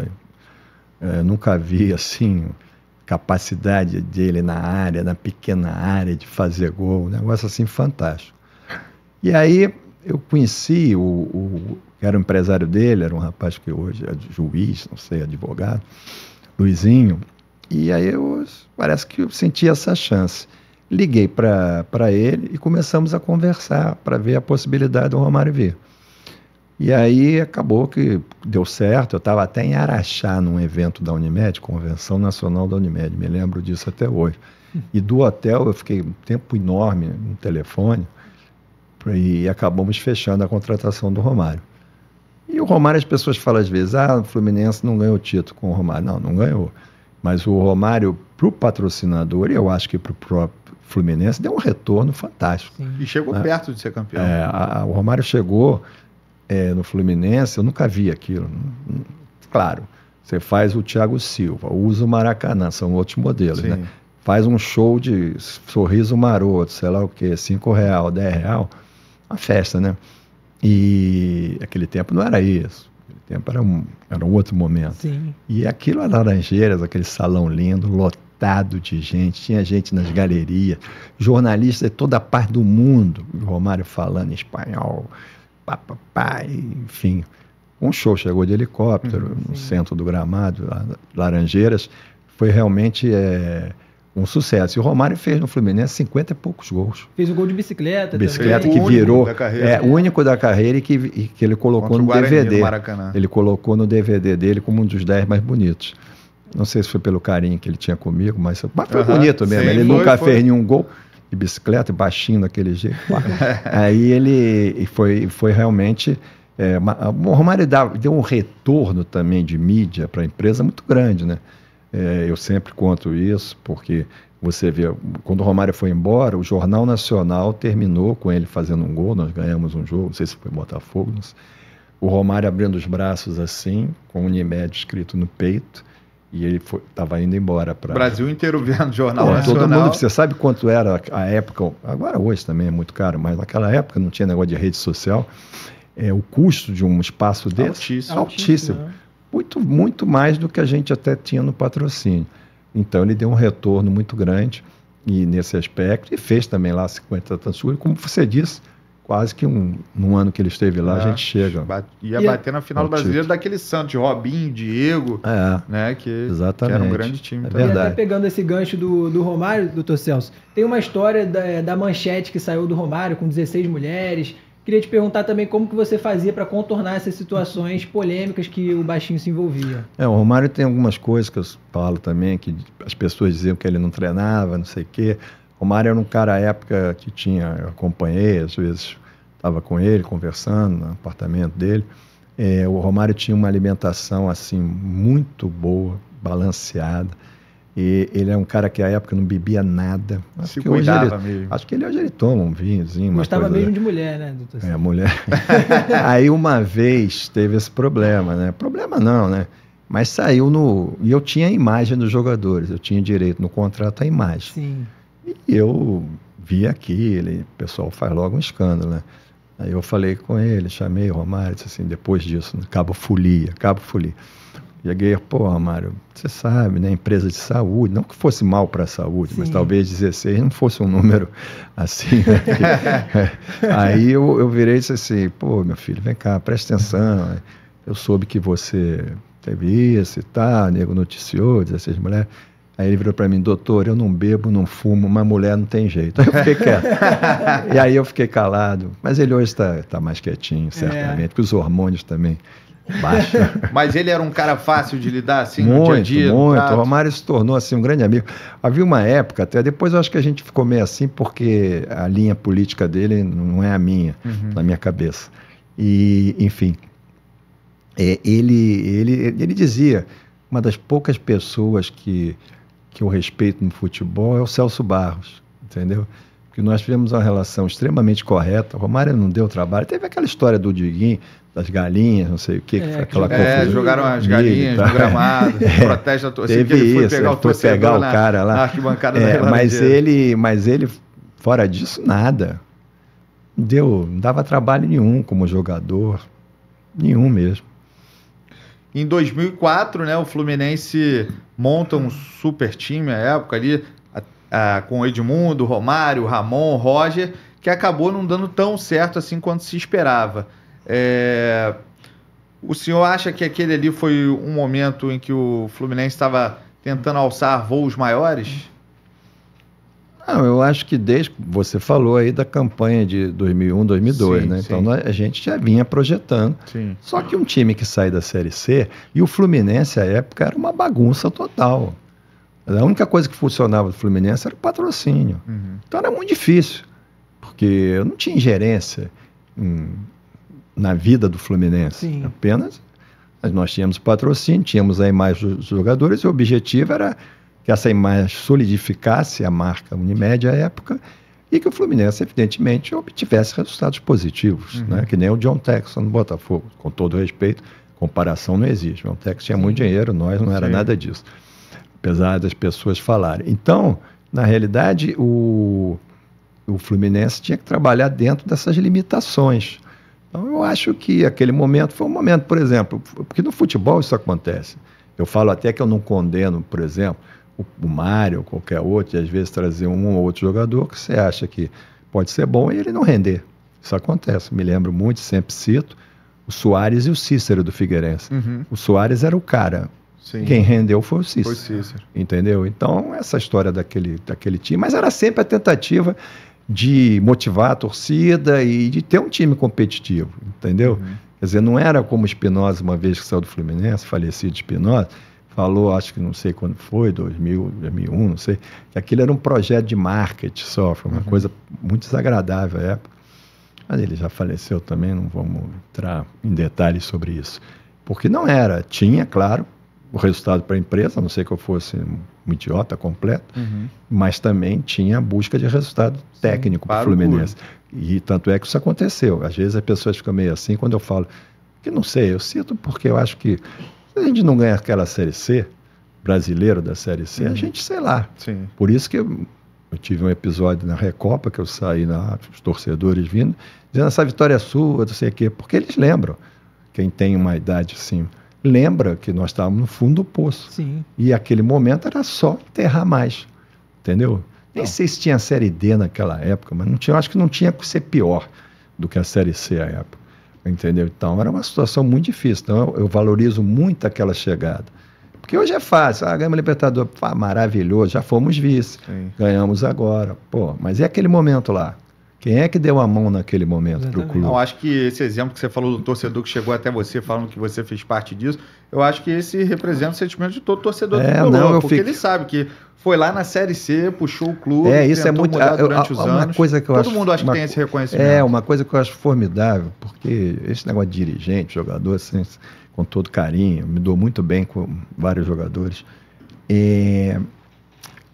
Nunca vi assim... capacidade dele na área, na pequena área de fazer gol, um negócio assim fantástico. E aí eu conheci que era o empresário dele, era um rapaz que hoje é juiz, não sei, advogado, Luizinho, e aí parece que eu senti essa chance. Liguei para ele e começamos a conversar para ver a possibilidade do Romário vir. E aí acabou que deu certo, eu estava até em Araxá, num evento da Unimed, Convenção Nacional da Unimed, me lembro disso até hoje. E do hotel eu fiquei um tempo enorme no telefone e acabamos fechando a contratação do Romário. E o Romário, as pessoas falam às vezes, o Fluminense não ganhou título com o Romário. Não ganhou. Mas o Romário, para o patrocinador, e eu acho que para o próprio Fluminense, deu um retorno fantástico. Sim. E chegou perto de ser campeão. O Romário chegou... no Fluminense, eu nunca vi aquilo. Claro, você faz o Thiago Silva, usa o Maracanã, são outros modelos, né? Faz um show de sorriso maroto, sei lá o quê, R$5, R$10, uma festa, né? E aquele tempo não era isso. Aquele tempo era um outro momento. Sim. E aquilo era Laranjeiras, aquele salão lindo, lotado de gente, tinha gente nas galerias, jornalistas de toda parte do mundo, o Romário falando em espanhol, enfim, um show, chegou de helicóptero no centro do gramado, Laranjeiras, foi realmente um sucesso. E o Romário fez no Fluminense 50 e poucos gols. Fez um gol de bicicleta que virou o único da carreira e que ele colocou no DVD. Ele colocou no DVD dele como um dos 10 mais bonitos. Não sei se foi pelo carinho que ele tinha comigo, mas foi bonito mesmo. Ele nunca fez nenhum gol de bicicleta, baixinho daquele jeito. Aí ele foi realmente... o Romário deu um retorno também de mídia para a empresa muito grande, né? Eu sempre conto isso, porque você vê, quando o Romário foi embora, o Jornal Nacional terminou com ele fazendo um gol, nós ganhamos um jogo, não sei se foi Botafogo, não sei. O Romário abrindo os braços assim, com o Unimed escrito no peito, e ele estava indo embora para... O Brasil inteiro vendo Jornal Nacional. Todo mundo, você sabe quanto era a época, agora hoje também é muito caro, mas naquela época não tinha negócio de rede social, o custo de um espaço desse... Altíssimo. Muito, muito mais do que a gente até tinha no patrocínio. Então ele deu um retorno muito grande e nesse aspecto, e fez também lá 50 tantos gols, como você disse, quase que num ano que ele esteve lá, a gente chega. Ia bater na final do Brasileiro daquele Santos, Robinho, Diego, né, que era um grande time. E até pegando esse gancho do Romário, doutor Celso, tem uma história da manchete que saiu do Romário com 16 mulheres. Queria te perguntar também como que você fazia para contornar essas situações polêmicas que o baixinho se envolvia. O Romário tem algumas coisas que eu falo também, que as pessoas diziam que ele não treinava, não sei o quê. O Romário era um cara à época que eu acompanhei, às vezes estava com ele, conversando no apartamento dele. O Romário tinha uma alimentação assim muito boa, balanceada. E ele é um cara que à época não bebia nada. Se cuidava mesmo. Acho que hoje ele toma um vinhozinho. Gostava mesmo de mulher, né, doutor? Mulher. Aí uma vez teve esse problema, né? Problema não, né? Mas saiu E eu tinha a imagem dos jogadores, eu tinha direito no contrato à imagem. Sim. E eu vi aquilo, o pessoal faz logo um escândalo, né? Aí eu falei com ele, chamei o Romário, disse assim, depois disso, né? Cabo Folia. Cheguei, pô, Romário, você sabe, né? Empresa de saúde, não que fosse mal para a saúde, mas talvez 16 não fosse um número assim, né? Aí eu virei e disse assim, pô, meu filho, vem cá, presta atenção, eu soube que você teve isso e tal, nego noticiou, 16 mulheres. Aí ele virou para mim, doutor, eu não bebo, não fumo, mas mulher não tem jeito. Aí eu fiquei quieto. E aí eu fiquei calado. Mas ele hoje está mais quietinho, certamente, porque os hormônios também baixam. Mas ele era um cara fácil de lidar, assim, muito, no dia a dia? Muito, o Romário se tornou, assim, um grande amigo. Havia uma época, até depois eu acho que a gente ficou meio assim, porque a linha política dele não é a minha, na minha cabeça. E, enfim, ele dizia, uma das poucas pessoas que eu respeito no futebol é o Celso Barros, entendeu? Porque nós tivemos uma relação extremamente correta. O Romário não deu trabalho. Teve aquela história do Diguinho, das galinhas, não sei o que, aquela confusão. Jogaram as galinhas no gramado, protesto da torcida, que ele foi pegar o torcedor na arquibancada da mas ele, fora disso, nada. Não dava trabalho nenhum como jogador, nenhum mesmo. Em 2004, né, o Fluminense monta um super time à época ali, com Edmundo, Romário, Ramon, Roger, que acabou não dando tão certo assim quanto se esperava. O senhor acha que aquele ali foi um momento em que o Fluminense estava tentando alçar voos maiores? Não, eu acho que desde você falou aí da campanha de 2001, 2002, sim, né? Sim. Então a gente já vinha projetando. Sim. Só que um time que sai da Série C, e o Fluminense à época era uma bagunça total. A única coisa que funcionava do Fluminense era o patrocínio. Então era muito difícil, porque eu não tinha ingerência na vida do Fluminense. Sim. Apenas nós tínhamos patrocínio, tínhamos a imagem dos jogadores, e o objetivo era que essa imagem solidificasse a marca Unimed à época e que o Fluminense, evidentemente, obtivesse resultados positivos, né? Que nem o John Texton no Botafogo. Com todo respeito, comparação não existe. O John Texton tinha muito dinheiro, nós não era nada disso, apesar das pessoas falarem. Então, na realidade, o Fluminense tinha que trabalhar dentro dessas limitações. Então, eu acho que aquele momento foi um momento, por exemplo, porque no futebol isso acontece. Eu falo até que eu não condeno, por exemplo, o Mário ou qualquer outro, e às vezes trazer um ou outro jogador que você acha que pode ser bom e ele não render. Isso acontece. Me lembro muito, sempre cito, o Soares e o Cícero do Figueirense. O Soares era o cara. Sim. Quem rendeu foi o Cícero. Foi o Cícero. Entendeu? Então, essa história daquele time, mas era sempre a tentativa de motivar a torcida e de ter um time competitivo, entendeu? Quer dizer, não era como o Espinosa, uma vez que saiu do Fluminense, falecido Espinosa, falou, acho que não sei quando foi, 2000, 2001, não sei, que aquilo era um projeto de marketing só, foi uma coisa muito desagradável à época. Mas ele já faleceu também, não vamos entrar em detalhes sobre isso. Porque não era, tinha, claro, o resultado para a empresa, a não ser que eu fosse um idiota completo, mas também tinha a busca de resultado técnico para o Fluminense. E tanto é que isso aconteceu. Às vezes as pessoas ficam meio assim quando eu falo, que não sei, eu cito porque eu acho que se a gente não ganha aquela Série C, brasileiro da Série C, a gente, sei lá. Sim. Por isso que eu tive um episódio na Recopa, que eu saí os torcedores vindo, dizendo essa vitória é sua, não sei o quê, porque eles lembram, quem tem uma idade assim, lembra que nós estávamos no fundo do poço. Sim. E aquele momento era só enterrar mais, entendeu? Nem sei se tinha a Série D naquela época, mas não tinha, acho que não tinha que ser pior do que a Série C à época, entendeu? Então era uma situação muito difícil. Então eu valorizo muito aquela chegada. Porque hoje é fácil, ganhamos Libertadores, maravilhoso, já fomos vice, ganhamos agora. Pô, mas é aquele momento lá. Quem é que deu a mão naquele momento para o clube? Eu acho que esse exemplo que você falou do torcedor que chegou até você falando que você fez parte disso, eu acho que esse representa o sentimento de todo torcedor tricolor, porque ele sabe que foi lá na Série C, puxou o clube, isso é muito durante os anos. Coisa que eu todo mundo acha que tem esse reconhecimento. Uma coisa que eu acho formidável, porque esse negócio de dirigente, jogador, assim, com todo carinho, me dou muito bem com vários jogadores.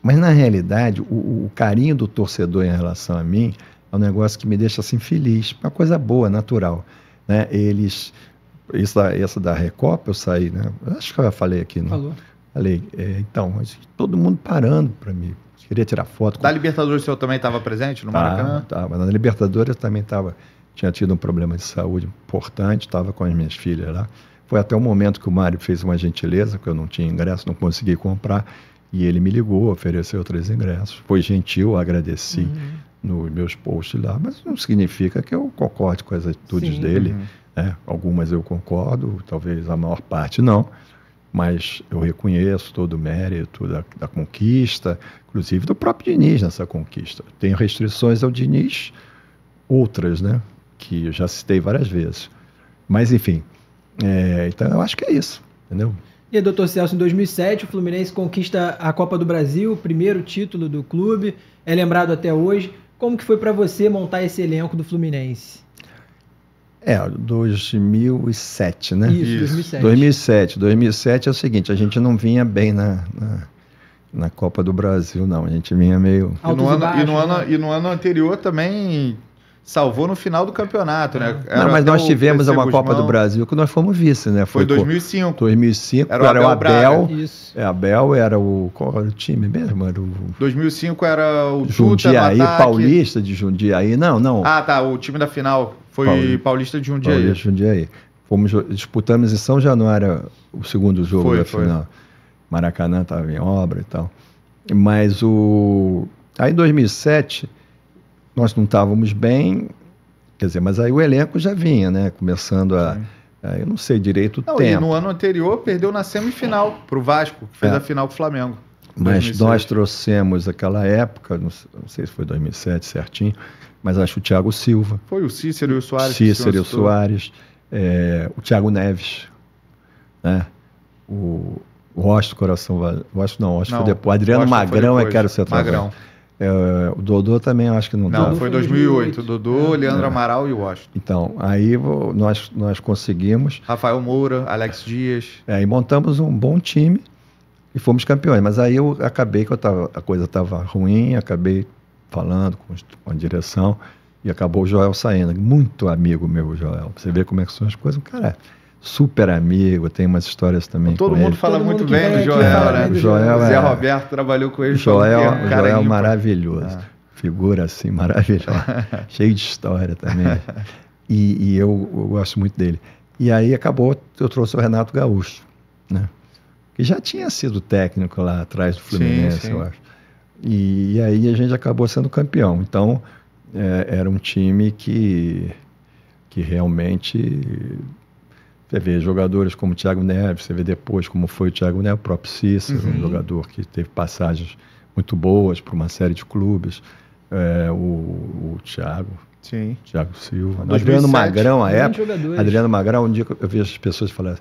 Mas, na realidade, o carinho do torcedor em relação a mim é um negócio que me deixa assim feliz, uma coisa boa, natural, né? Essa da Recopa eu saí, né? Acho que eu já falei aqui, não? Falou. Falei, então, todo mundo parando para mim, queria tirar foto. Da Libertadores o senhor também estava presente no Maracanã? Tava. Na Libertadores eu também tinha tido um problema de saúde importante, estava com as minhas filhas lá. Foi até o momento que o Mário fez uma gentileza, que eu não tinha ingresso, não consegui comprar, e ele me ligou, ofereceu 3 ingressos. Foi gentil, agradeci nos meus posts lá, mas não significa que eu concorde com as atitudes dele. Né? Algumas eu concordo, talvez a maior parte não, mas eu reconheço todo o mérito da conquista, inclusive do próprio Diniz nessa conquista. Tem restrições ao Diniz, outras, né, que eu já citei várias vezes. Mas, enfim, então eu acho que é isso, entendeu? E aí, doutor Celso, em 2007 o Fluminense conquista a Copa do Brasil, o primeiro título do clube, é lembrado até hoje. Como que foi para você montar esse elenco do Fluminense? 2007, né? Isso, 2007. 2007 é o seguinte, a gente não vinha bem na Copa do Brasil, não. A gente vinha meio... E no ano anterior também salvou no final do campeonato, né? Mas nós tivemos uma Copa do Brasil que nós fomos vice, né? Foi 2005. 2005, era o Abel. Abel era o... Qual era o time mesmo? 2005 era o Jundiaí, Paulista de Jundiaí. Não. Ah, tá. O time da final foi Paulista de Jundiaí. Paulista de Jundiaí. Disputamos em São Januário o segundo jogo da final. Maracanã estava em obra e tal. Mas aí em 2007... nós não estávamos bem, quer dizer, mas aí o elenco já vinha, né? Começando eu não sei direito o tempo. E no ano anterior perdeu na semifinal para o Vasco, que fez a final com o Flamengo. Mas 2006. Nós trouxemos aquela época, não sei se foi 2007 certinho, mas acho o Thiago Silva. Foi o Cícero e o Soares. O Soares, o Thiago Neves, né? O Rocha do Coração, acho que foi depois. Adriano Magrão é que era o centroavante. O Dodô também eu acho que não. Não, foi 2008. Dodô, Leandro Amaral e o Washington. Então, aí nós conseguimos. Rafael Moura, Alex Dias. E montamos um bom time e fomos campeões. Mas aí eu acabei que a coisa estava ruim, acabei falando com a direção e acabou o Joel saindo. Muito amigo meu, o Joel. Você vê como é que são as coisas. Cara, super amigo, tem umas histórias também. Todo mundo fala muito bem do Joel, né? O Joel Zé Roberto trabalhou com ele. O Joel é maravilhoso. Figura assim, maravilhosa. Cheio de história também. E eu gosto muito dele. E aí eu trouxe o Renato Gaúcho, né? Que já tinha sido técnico lá atrás do Fluminense, eu acho. E aí a gente acabou sendo campeão. Então, era um time que realmente... Você vê jogadores como o Thiago Neves, você vê depois como foi o Thiago Neves, o próprio Cícero, um jogador que teve passagens muito boas por uma série de clubes. O Thiago Silva. O Adriano Magrão, à época. Adriano Magrão, um dia eu vi as pessoas falarem,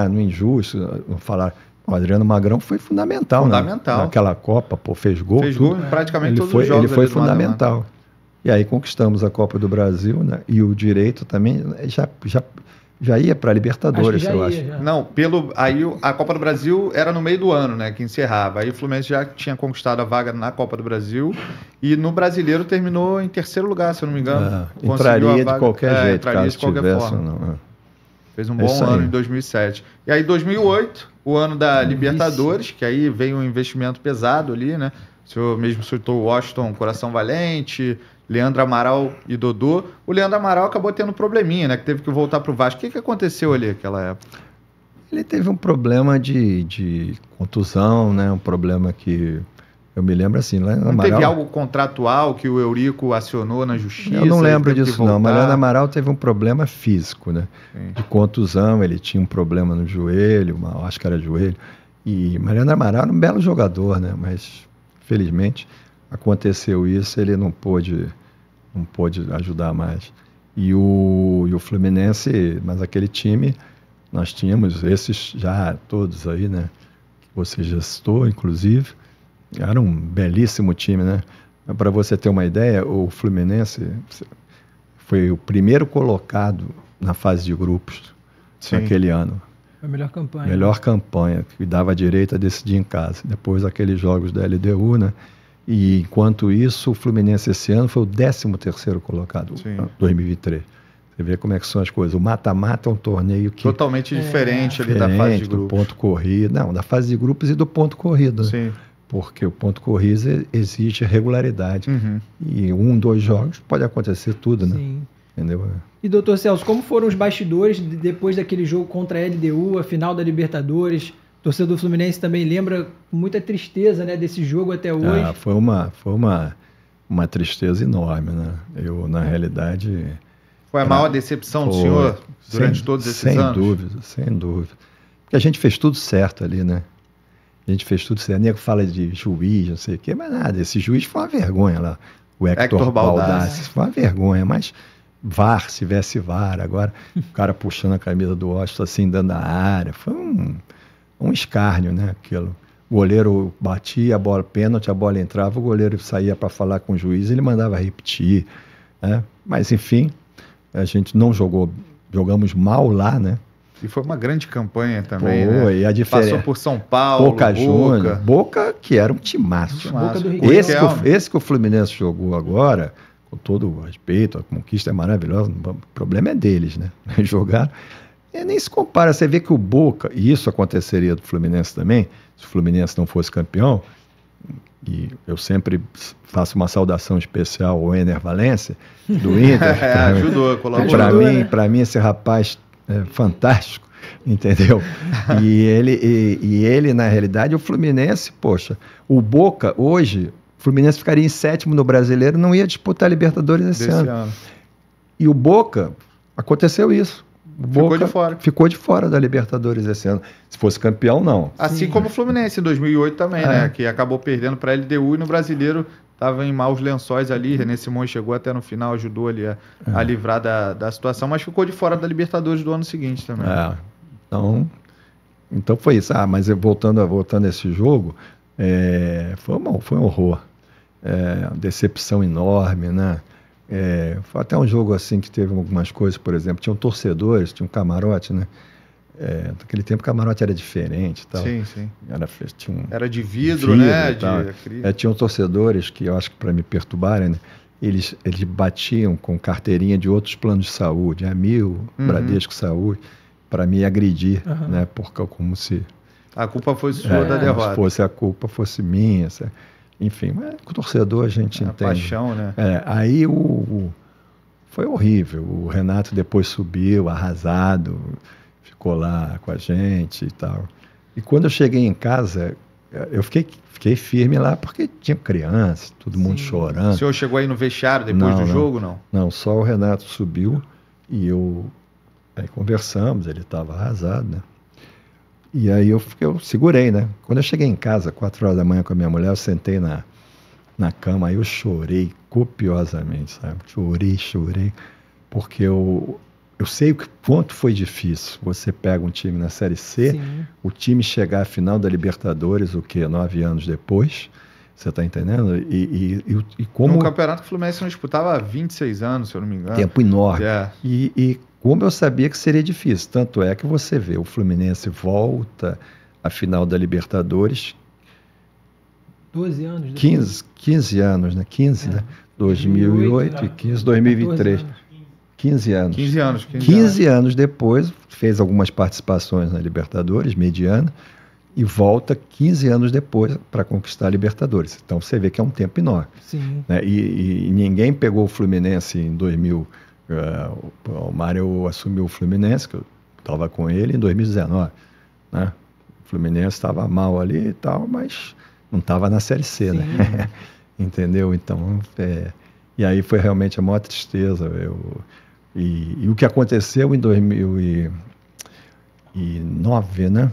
no injusto, falar. O Adriano Magrão foi fundamental. Naquela Copa, fez gol. Fez gol em praticamente todos os jogos. Ele foi fundamental. E aí conquistamos a Copa do Brasil, né? E o direito também já ia para a Libertadores, eu acho. Não, aí a Copa do Brasil era no meio do ano, né, que encerrava. Aí o Fluminense já tinha conquistado a vaga na Copa do Brasil e no Brasileiro terminou em 3º lugar, se eu não me engano. Entraria de qualquer jeito, entraria de qualquer forma. Fez um bom ano em 2007. E aí 2008, o ano da Libertadores, que aí veio um investimento pesado ali, né? O senhor mesmo citou o Washington, Coração Valente, Leandro Amaral e Dodô. O Leandro Amaral acabou tendo probleminha, né? Que teve que voltar para o Vasco. O que aconteceu ali naquela época? Ele teve um problema de contusão, né? Um problema que... Eu me lembro assim, Leandro Amaral... Não teve algo contratual que o Eurico acionou na justiça? Eu não lembro disso, não. Mas Leandro Amaral teve um problema físico, né? Sim. De contusão, ele tinha um problema no joelho, acho que era joelho. E Leandro Amaral era um belo jogador, né? Mas, felizmente, aconteceu isso, ele não pôde não pôde ajudar mais. E o Fluminense, mas aquele time, nós tínhamos esses já todos aí, né? Que você já citou, inclusive. Era um belíssimo time, né? Para você ter uma ideia, o Fluminense foi o primeiro colocado na fase de grupos naquele ano. Foi a melhor campanha. Melhor campanha, que dava direito a decidir em casa. Depois aqueles jogos da LDU, né? E enquanto isso, o Fluminense esse ano foi o 13º colocado, 2023. Você vê como é que são as coisas. O mata-mata é um torneio que... Totalmente diferente ali da fase de grupos. Do ponto corrido. Não, da fase de grupos e do ponto corrido. Sim. Porque o ponto corrido exige regularidade. E 1, 2 jogos pode acontecer tudo, né? Sim. Entendeu? E, doutor Celso, como foram os bastidores depois daquele jogo contra a LDU, a final da Libertadores? O torcedor do Fluminense também lembra com muita tristeza, né, desse jogo até hoje. Foi uma tristeza enorme, né? Eu, na realidade... Foi a maior decepção do senhor durante todos esses anos? Sem dúvida. Porque a gente fez tudo certo ali, né? A gente fez tudo certo. O nego fala de juiz, não sei o quê, mas nada. Esse juiz foi uma vergonha lá. O Hector Baldassi. Foi uma vergonha, mas VAR, se tivesse VAR, agora o cara puxando a camisa do Washington assim, dando a área. Foi um escárnio, né? Aquilo. O goleiro batia a bola, pênalti, a bola entrava, o goleiro saía para falar com o juiz, ele mandava repetir, né? Mas, enfim, a gente não jogamos mal lá, né? E foi uma grande campanha também, né? E a diferença... Passou por São Paulo, Boca Juniors. Boca, que era um timaço. Esse que o Fluminense jogou agora, com todo o respeito, a conquista é maravilhosa, o problema é deles, né? Jogaram. E nem se compara. Você vê que o Boca, e isso aconteceria do Fluminense também, se o Fluminense não fosse campeão, e eu sempre faço uma saudação especial ao Ener Valencia, do Inter. Ajudou, colaborou. Para mim, esse rapaz é fantástico, entendeu? E ele, na realidade, o Fluminense, poxa, o Boca, hoje, o Fluminense ficaria em 7º no Brasileiro, não ia disputar a Libertadores esse ano. E o Boca, aconteceu isso. Ficou de fora da Libertadores esse ano. Se fosse campeão, não. Assim como o Fluminense em 2008 também, né? Que acabou perdendo para a LDU e no Brasileiro estava em maus lençóis ali. René Simões chegou até no final, ajudou ali a livrar da situação, mas ficou de fora da Libertadores do ano seguinte também. Então foi isso. Mas voltando a esse jogo, foi um horror. Decepção enorme, né? Foi até um jogo assim que teve algumas coisas, por exemplo, tinham torcedores, tinha um camarote, né? Naquele tempo o camarote era diferente, tal. Sim. Era de vidro, né? Tinham torcedores que eu acho que para me perturbarem, né? Eles batiam com carteirinha de outros planos de saúde, Amil, Bradesco Saúde, para me agredir, né? Porque como se a culpa fosse sua da derrota. Se fosse a culpa fosse minha, enfim, mas com o torcedor a gente entende. Paixão, né? Aí foi horrível. O Renato depois subiu, arrasado, ficou lá com a gente e tal. E quando eu cheguei em casa, eu fiquei firme lá porque tinha criança, todo mundo chorando. O senhor chegou aí no vestiário depois do jogo, não? Não, só o Renato subiu e aí conversamos, ele estava arrasado, né? E aí eu segurei, né? Quando eu cheguei em casa, 4 horas da manhã com a minha mulher, eu sentei na cama, aí eu chorei copiosamente, sabe? Chorei, porque eu sei o quanto foi difícil. Você pega um time na Série C, o time chegar à final da Libertadores, 9 anos depois, você está entendendo? E como... No campeonato, o Fluminense não disputava há 26 anos, se eu não me engano. Tempo enorme. E como eu sabia que seria difícil. Tanto é que você vê, o Fluminense volta à final da Libertadores. 12 anos depois. 15 anos, né? 15, né? 2008 e 15, 2023. 15 anos. 15 anos depois, fez algumas participações na Libertadores, mediana, e volta 15 anos depois para conquistar a Libertadores. Então você vê que é um tempo enorme. Sim. Né? E ninguém pegou o Fluminense em 2000. O Mário assumiu o Fluminense, que eu estava com ele, em 2019. Né? O Fluminense estava mal ali e tal, mas não estava na Série C, né? Entendeu? Então, e aí foi realmente a maior tristeza. E o que aconteceu em 2009, né?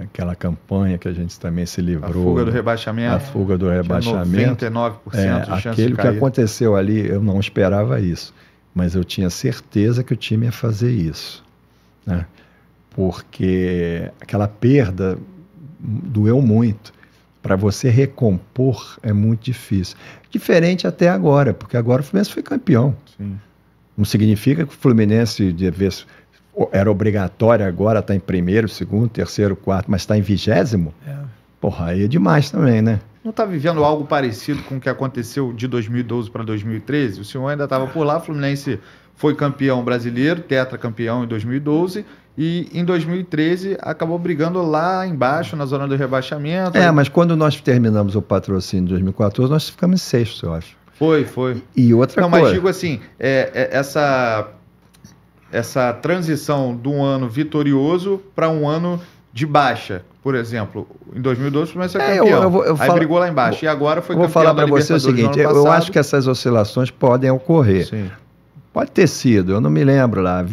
aquela campanha que a gente também se livrou. A fuga do rebaixamento. A fuga do rebaixamento. 99% de chance aquele de cair. que aconteceu ali, eu não esperava isso. Mas eu tinha certeza que o time ia fazer isso, né? Porque aquela perda doeu muito. Para você recompor é muito difícil. Diferente até agora, porque agora o Fluminense foi campeão. Sim. Não significa que o Fluminense era obrigatório agora estar em primeiro, segundo, terceiro, quarto, mas está em 20º? Porra, aí é demais também, né? Não está vivendo algo parecido com o que aconteceu de 2012 para 2013? O senhor ainda estava por lá, o Fluminense foi campeão brasileiro, tetracampeão em 2012, e em 2013 acabou brigando lá embaixo, na zona do rebaixamento. Mas quando nós terminamos o patrocínio em 2014, nós ficamos em sexto, eu acho. Foi. E outra coisa... Mas digo assim, essa transição de um ano vitorioso para um ano de baixa, por exemplo, em 2012 o Fluminense é campeão, aí brigou lá embaixo, e agora foi campeão. Vou falar para você o seguinte, eu acho que essas oscilações podem ocorrer. Sim. Pode ter sido, eu não me lembro lá, a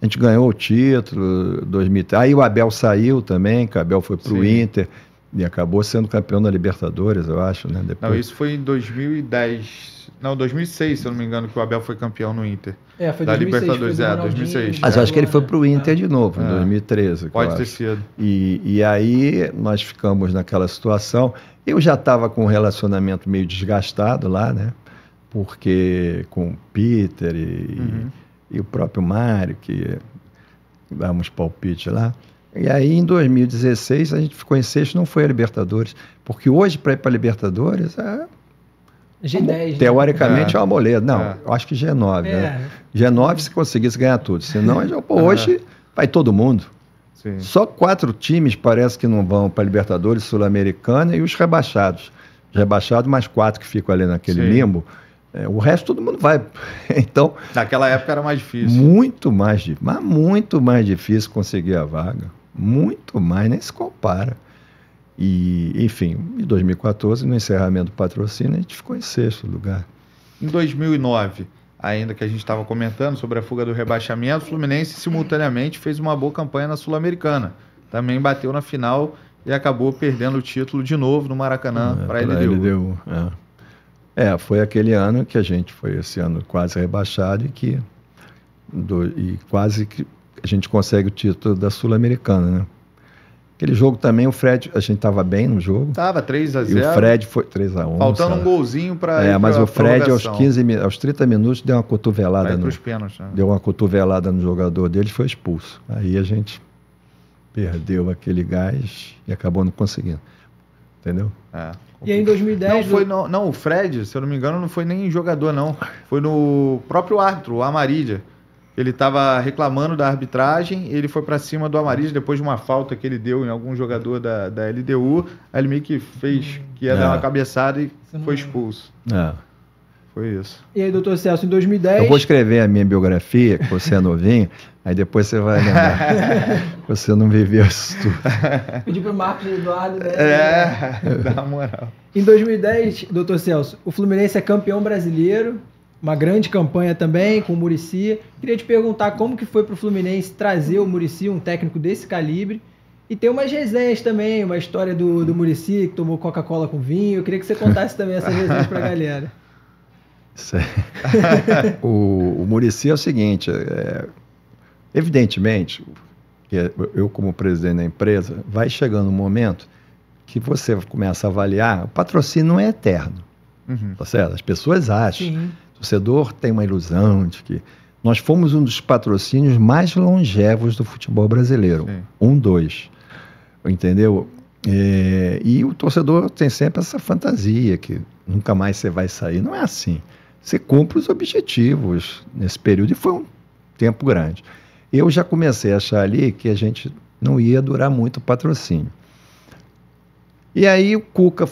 gente ganhou o título, 2003, aí o Abel saiu também, que o Abel foi para o Inter, e acabou sendo campeão da Libertadores, eu acho, né? Depois... Não, isso foi em 2006, se eu não me engano, que o Abel foi campeão no Inter. Foi da 2006, Libertadores, 2006. Mas eu acho que ele foi para o Inter de novo, em 2013. Pode ter sido. E aí nós ficamos naquela situação. Eu já estava com um relacionamento meio desgastado lá, né? Porque com o Peter e o próprio Mário, que dávamos palpite lá. E aí, em 2016, a gente ficou em sexto, não foi a Libertadores. Porque hoje, para ir para a Libertadores, G10, teoricamente é uma moleza. Não, eu acho que G9. Né? G9 se conseguisse ganhar tudo. Senão, hoje vai todo mundo. Sim. Só 4 times parece que não vão para a Libertadores, Sul-Americana e os rebaixados. Os rebaixados mais 4 que ficam ali naquele limbo. O resto todo mundo vai. Então, naquela época era mais difícil. Muito mais difícil conseguir a vaga. Muito mais, nem se compara. E, enfim, em 2014, no encerramento do patrocínio, a gente ficou em sexto lugar. Em 2009, ainda que a gente estava comentando sobre a fuga do rebaixamento, o Fluminense simultaneamente fez uma boa campanha na Sul-Americana. Também bateu na final e acabou perdendo o título de novo no Maracanã para a LDU. Foi aquele ano que a gente foi, esse ano quase rebaixado e quase que a gente consegue o título da Sul-Americana, né? Aquele jogo também, o Fred, a gente estava bem no jogo. Tava 3-0. E o Fred foi 3-1. Faltando um golzinho para mas o Fred aos 30 minutos deu uma cotovelada pênaltis, né? Deu uma cotovelada no jogador dele e foi expulso. Aí a gente perdeu aquele gás e acabou não conseguindo. Entendeu? E aí em 2010... Não, o Fred, se eu não me engano, não foi nem jogador, não. Foi no próprio árbitro, o Amarília. Ele estava reclamando da arbitragem, ele foi para cima do Amarília depois de uma falta que ele deu em algum jogador da LDU. Aí ele meio que fez que ia dar uma cabeçada e foi expulso. Foi isso. E aí, doutor Celso, em 2010... Eu vou escrever a minha biografia, que você é novinho, aí depois você vai lembrar. Você não viveu isso tudo. Pedir pro Marcos Eduardo, né? Dá uma moral. Em 2010, doutor Celso, o Fluminense é campeão brasileiro, uma grande campanha também com o Muricy. Queria te perguntar como que foi pro Fluminense trazer o Muricy, um técnico desse calibre, e tem umas resenhas também, uma história do Muricy que tomou Coca-Cola com vinho. Eu queria que você contasse também essas resenhas pra galera. O Muricy é o seguinte, evidentemente, eu como presidente da empresa, vai chegando um momento que você começa a avaliar, o patrocínio não é eterno, tá certo? As pessoas acham, o torcedor tem uma ilusão de que nós fomos um dos patrocínios mais longevos do futebol brasileiro, 2, entendeu? E o torcedor tem sempre essa fantasia que nunca mais você vai sair, não é assim. Você cumpre os objetivos nesse período, e foi um tempo grande. Eu já comecei a achar ali que a gente não ia durar muito o patrocínio. E aí o Cuca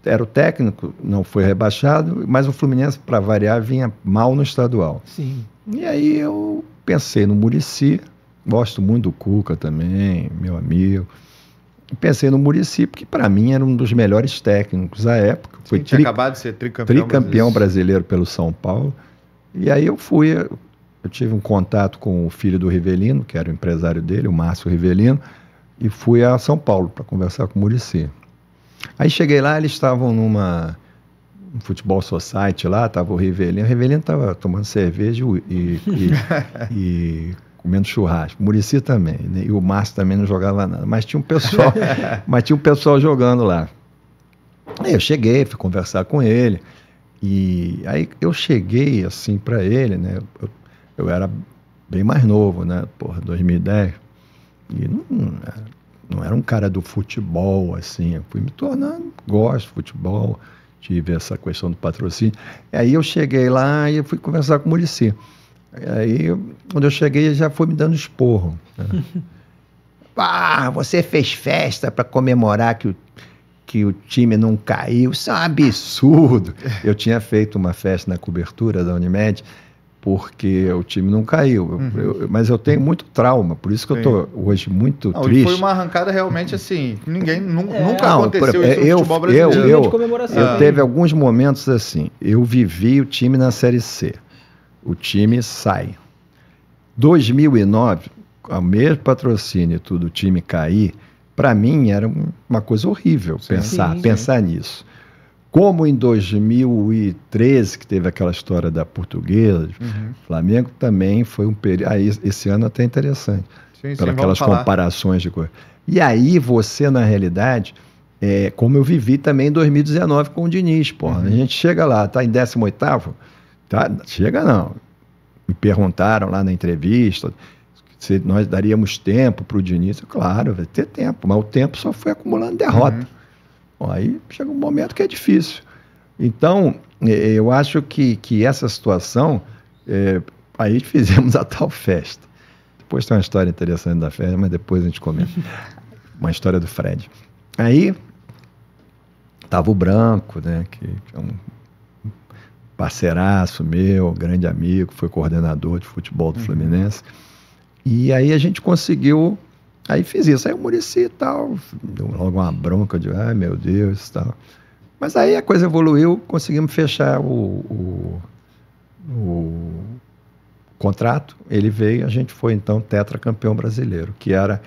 era o técnico, não foi rebaixado, mas o Fluminense, para variar, vinha mal no estadual. Sim. E aí eu pensei no Muricy, gosto muito do Cuca também, meu amigo. Pensei no Muricy, porque para mim era um dos melhores técnicos à época. Foi acabado de ser tricampeão brasileiro pelo São Paulo. E aí eu tive um contato com o filho do Rivelino, que era o empresário dele, o Márcio Rivelino. e fui a São Paulo para conversar com o Muricy. Aí cheguei lá, eles estavam um futebol society lá, estava o Rivelino estava tomando cerveja e comendo churrasco. O Muricy também, né? E o Márcio também não jogava nada, mas tinha um pessoal jogando lá. Aí eu cheguei, fui conversar com ele, e aí eu cheguei assim para ele, né? Eu era bem mais novo, né? 2010, e não era um cara do futebol, assim. Eu fui me tornando, gosto de futebol, tive essa questão do patrocínio. Aí eu cheguei lá e eu fui conversar com o Muricy. Aí, quando eu cheguei, ele já foi me dando esporro. Né? Você fez festa para comemorar que o time não caiu. Isso é um absurdo. Eu tinha feito uma festa na cobertura da Unimed, porque o time não caiu. Mas eu tenho muito trauma, por isso que eu estou hoje muito triste. Foi uma arrancada realmente assim, nunca aconteceu isso no futebol brasileiro. Eu teve alguns momentos assim, eu vivi o time na Série C, o time sai. 2009, o mesmo patrocínio e tudo, o time cair, para mim era uma coisa horrível pensar nisso. Como em 2013, que teve aquela história da Portuguesa, Flamengo também foi um período. Aí esse ano até interessante, aquelas comparações de coisa. E aí você, na realidade, como eu vivi também em 2019 com o Diniz, porra. A gente chega lá, tá em 18º, tá? Chega não. Me perguntaram lá na entrevista se nós daríamos tempo para o Diniz. Claro, vai ter tempo, mas o tempo só foi acumulando derrota. Aí chega um momento que é difícil. Então, eu acho que essa situação, aí fizemos a tal festa. Depois tem uma história interessante da festa, mas depois a gente comenta. Uma história do Fred. Aí, estava o Branco, né, que é um parceiraço meu, grande amigo, foi coordenador de futebol do Fluminense. E aí a gente conseguiu... Aí fiz isso, aí o Muricy e tal, deu logo uma bronca de, ai meu Deus e tal. Mas aí a coisa evoluiu, conseguimos fechar o contrato, ele veio, a gente foi então tetracampeão brasileiro, que era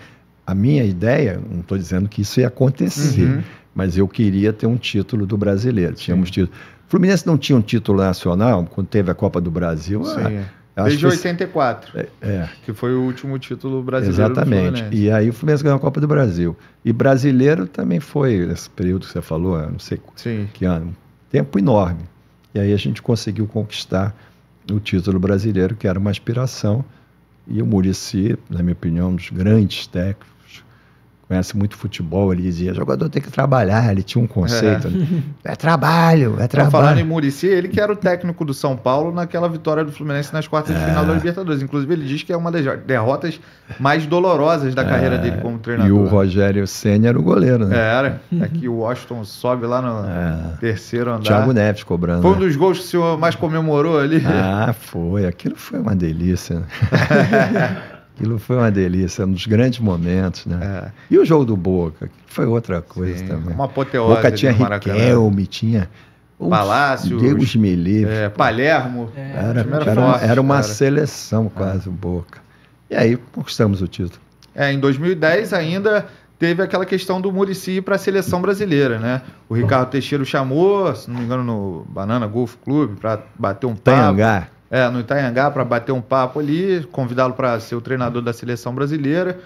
a minha ideia, não estou dizendo que isso ia acontecer, mas eu queria ter um título do brasileiro, tínhamos título. O Fluminense não tinha um título nacional, quando teve a Copa do Brasil, desde 84, que foi o último título brasileiro. Exatamente. E aí o Fluminense ganhou a Copa do Brasil. E brasileiro também foi, nesse período que você falou, não sei que ano, tempo enorme. E aí a gente conseguiu conquistar o título brasileiro, que era uma aspiração. E o Muricy, na minha opinião, um dos grandes técnicos, conhece muito futebol, ele dizia, jogador tem que trabalhar, ele tinha um conceito, é trabalho. Falando em Muricy, ele que era o técnico do São Paulo naquela vitória do Fluminense nas quartas de final da Libertadores, inclusive ele diz que é uma das derrotas mais dolorosas da carreira dele como treinador. E o Rogério Ceni era o goleiro, né? Era, aqui o Washington sobe lá no terceiro andar. Thiago Neves cobrando. Foi um dos gols que o senhor mais comemorou ali? Foi, aquilo foi uma delícia, né? Aquilo foi uma delícia, um dos grandes momentos, né? E o jogo do Boca, que foi outra coisa também. Uma apoteose. Boca tinha Riquelme, tinha Palácio, Deus me livre. Palermo. Era uma seleção quase, o Boca. E aí conquistamos o título. Em 2010 ainda teve aquela questão do Muricy para a seleção brasileira, né? O Ricardo Teixeira o chamou, se não me engano, no Banana Golf Club, para bater um papo. No Itanhangá, para bater um papo ali, convidá-lo para ser o treinador da seleção brasileira.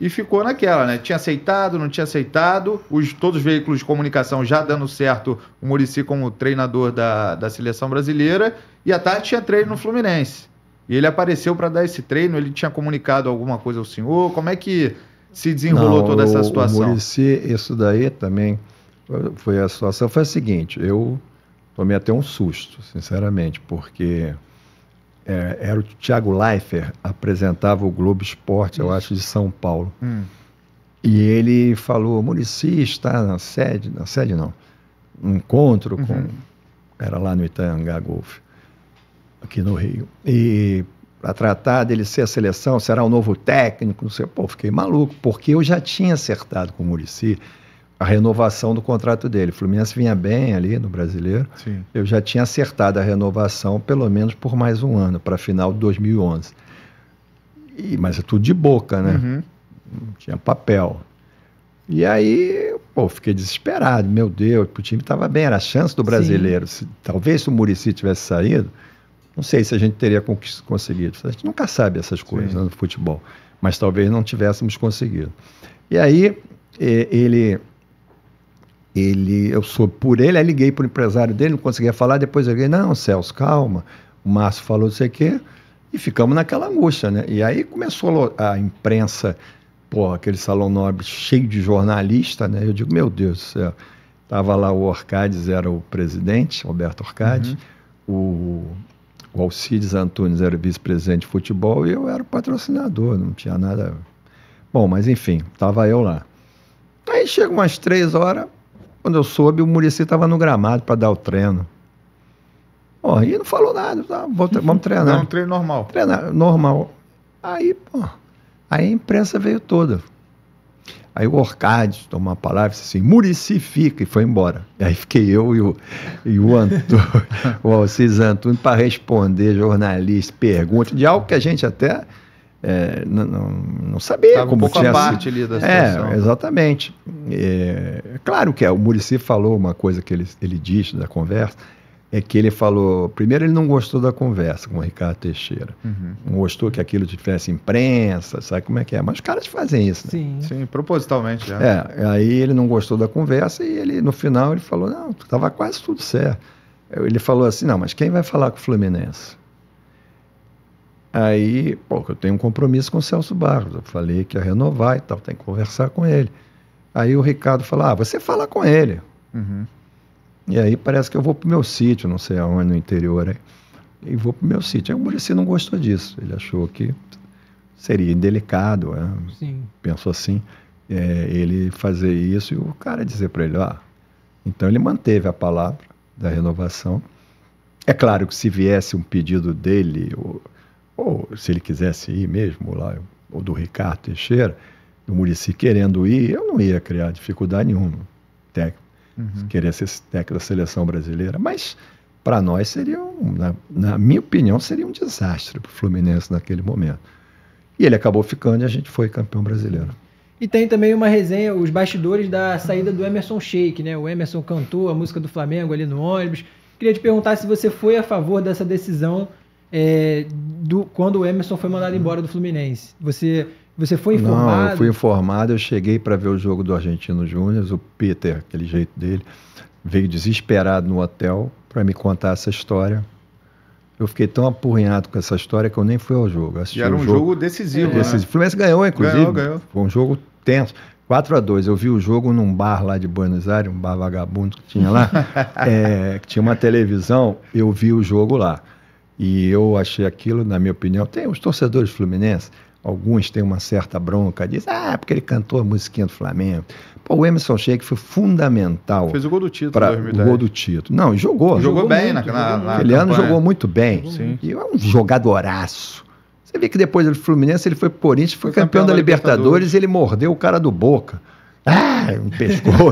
E ficou naquela, né? Tinha aceitado, não tinha aceitado. Todos os veículos de comunicação já dando certo o Muricy como treinador da seleção brasileira. E à tarde tinha treino no Fluminense. E ele apareceu para dar esse treino. Ele tinha comunicado alguma coisa ao senhor? Como é que se desenrolou toda essa situação? O Muricy, isso daí também foi a situação. Foi a seguinte, eu tomei até um susto, sinceramente, porque era o Thiago Leifert, apresentava o Globo Esporte, eu acho, de São Paulo. E ele falou, Muricy está na sede não, um encontro era lá no Itanhangá Golf, aqui no Rio. E para tratar dele ser a seleção, será o novo técnico, não sei, fiquei maluco, porque eu já tinha acertado com o Muricy a renovação do contrato dele. O Fluminense vinha bem ali no Brasileiro. Eu já tinha acertado a renovação pelo menos por mais um ano, para final de 2011. Mas é tudo de boca, né? tinha papel. E aí, pô, fiquei desesperado. Meu Deus, o time estava bem, era a chance do brasileiro. Talvez se o Muricy tivesse saído, não sei se a gente teria conseguido. A gente nunca sabe essas coisas, né, no futebol. Mas talvez não tivéssemos conseguido. E aí, eu soube por ele, aí liguei para o empresário dele, não conseguia falar, depois eu liguei, não, Celso, calma. O Márcio falou não sei o quê, e ficamos naquela angústia, né? E aí começou a imprensa, pô, aquele salão nobre cheio de jornalista, né? Eu digo, meu Deus do céu. Tava lá o Orcades, era o presidente, Roberto Orcades, o Alcides Antunes era o vice-presidente de futebol e eu era o patrocinador, não tinha nada... Bom, mas enfim, tava eu lá. Aí chega umas 3 horas, quando eu soube, o Muricy estava no gramado para dar o treino. Pô, e não falou nada, tá, vamos treinar. Não, um treino normal. Treinar, normal. Aí, pô, aí a imprensa veio toda. Aí o Orcades tomou uma palavra e disse assim, Muricy fica, e foi embora. E aí fiquei eu e o Antônio, o Alcides Antunes, para responder jornalistas, perguntas, de algo que a gente até não sabia. Tava como um pouco tinha a parte ali da situação. Exatamente. Claro que o Muricy falou uma coisa que ele disse da conversa, é que ele falou, primeiro ele não gostou da conversa com o Ricardo Teixeira, não gostou que aquilo tivesse imprensa, sabe como é que é, mas os caras fazem isso, né? Sim, propositalmente. Aí ele não gostou da conversa e ele, no final ele falou, não, estava quase tudo certo. Ele falou assim, não, mas quem vai falar com o Fluminense? Aí, pô, eu tenho um compromisso com o Celso Barros, eu falei que ia renovar e tal, tem que conversar com ele. Aí o Ricardo falou, você fala com ele. E aí parece que eu vou pro meu sítio, não sei aonde, no interior, aí, e vou pro meu sítio. Aí o Muricy não gostou disso, ele achou que seria indelicado, pensou assim, ele fazer isso e o cara dizer para ele, então ele manteve a palavra da renovação. É claro que se viesse um pedido dele, ou se ele quisesse ir mesmo lá, ou do Ricardo Teixeira, o Muricy querendo ir, eu não ia criar dificuldade nenhuma, querer ser técnico da seleção brasileira, mas para nós seria, na minha opinião, seria um desastre para o Fluminense naquele momento. E ele acabou ficando e a gente foi campeão brasileiro. E tem também uma resenha, os bastidores da saída do Emerson Sheik, né? O Emerson cantou a música do Flamengo ali no ônibus. Queria te perguntar se você foi a favor dessa decisão quando o Emerson foi mandado embora do Fluminense. Você foi informado? Não, eu fui informado, eu cheguei para ver o jogo do Argentino Júnior, o Peter, aquele jeito dele, veio desesperado no hotel para me contar essa históa. Eu fiquei tão apurrinhado com essa história que eu nem fui ao jogo. E era um jogo decisivo, né? O Fluminense ganhou, inclusive. Ganhou. Foi um jogo tenso. 4-2. Eu vi o jogo num bar lá de Buenos Aires, um bar vagabundo que tinha lá, que tinha uma televisão, eu vi o jogo lá. E eu achei aquilo, na minha opinião, tem os torcedores fluminenses, alguns têm uma certa bronca, dizem, porque ele cantou a musiquinha do Flamengo. Pô, o Emerson Sheik foi fundamental. Fez o gol do título. Para o gol do título. Não, jogou bem muito, aquele ano jogou muito bem. Sim. E é um jogadoraço. Você vê que depois do Fluminense ele foi pro Corinthians, foi campeão da Libertadores e ele mordeu o cara do Boca. Um pescoço.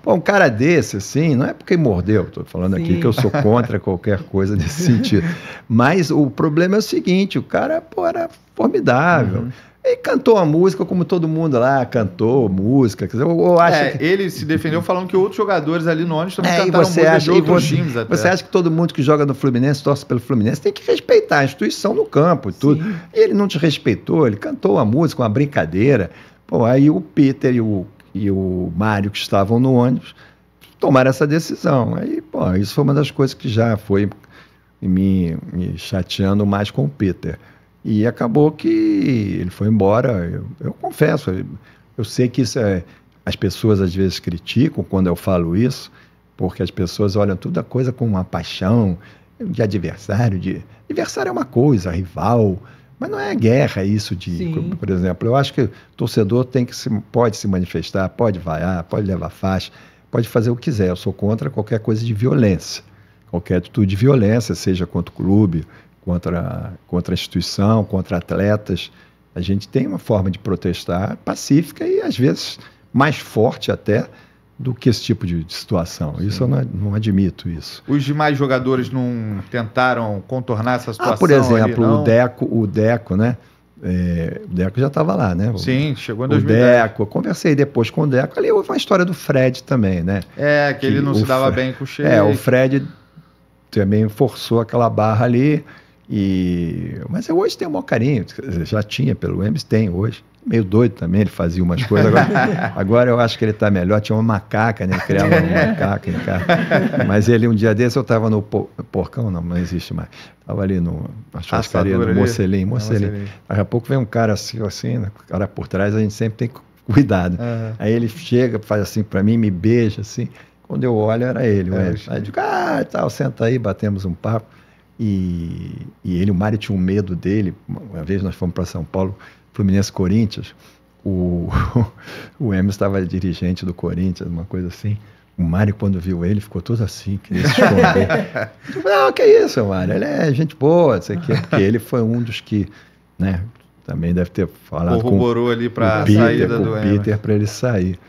Pô, um cara desse, assim, não é porque mordeu, estou falando aqui que eu sou contra qualquer coisa nesse sentido. Mas o problema é o seguinte, o cara, era formidável. Ele cantou a música como todo mundo lá cantou música. Quer dizer, eu acho que... Ele se defendeu falando que outros jogadores ali no ônibus também cantaram música de outros times até. Você acha que todo mundo que joga no Fluminense, torce pelo Fluminense, tem que respeitar a instituição no campo e tudo. Sim. E ele não te respeitou, ele cantou a música, uma brincadeira. Pô, aí o Peter e o Mário, que estavam no ônibus, tomaram essa decisão. Aí, isso foi uma das coisas que já foi me chateando mais com o Peter. E acabou que ele foi embora. Eu confesso, eu sei que isso as pessoas às vezes criticam quando eu falo isso, porque as pessoas olham toda a coisa com uma paixão de adversário. Adversário é uma coisa, rival, mas não é guerra isso por exemplo, eu acho que o torcedor pode se manifestar, pode vaiar, pode levar faixa, pode fazer o que quiser. Eu sou contra qualquer coisa de violência, qualquer atitude de violência, seja contra o clube, contra a instituição, contra atletas. A gente tem uma forma de protestar pacífica e, às vezes, mais forte até do que esse tipo de situação. Sim. Isso eu não admito isso. Os demais jogadores não tentaram contornar essa situação? Por exemplo, ali, o Deco, né? O Deco já estava lá, né? Sim, chegou em 2010. O Deco, eu conversei depois com o Deco, ali houve uma história do Fred também, né? Que ele não se dava bem com o Sheik. O Fred também forçou aquela barra ali, mas hoje tem um maior carinho, já tinha pelo Wembley, tem hoje. Meio doido também, ele fazia umas coisas. Agora eu acho que ele está melhor. Tinha uma macaca, né? Ele criava uma macaca em casa. Mas ele, um dia desse, eu estava no Porcão, não existe mais. Estava ali na churrascaria, no Mocelim. Daqui a pouco vem um cara assim, né? O cara por trás, a gente sempre tem cuidado. Aí ele chega, faz assim para mim, me beija assim. Quando eu olho, era ele. Aí eu digo, tal, senta aí, batemos um papo. E o Mário tinha um medo dele. Uma vez nós fomos para São Paulo, Fluminense Corinthians, o Emerson estava dirigente do Corinthians, uma coisa assim. O Mário, quando viu ele, ficou todo assim, queria se esconder. Não, que isso, Mário, ele é gente boa, não sei o quê, porque ele foi um dos que, né, também deve ter falado corroborou ali para a saída do Peter para ele sair.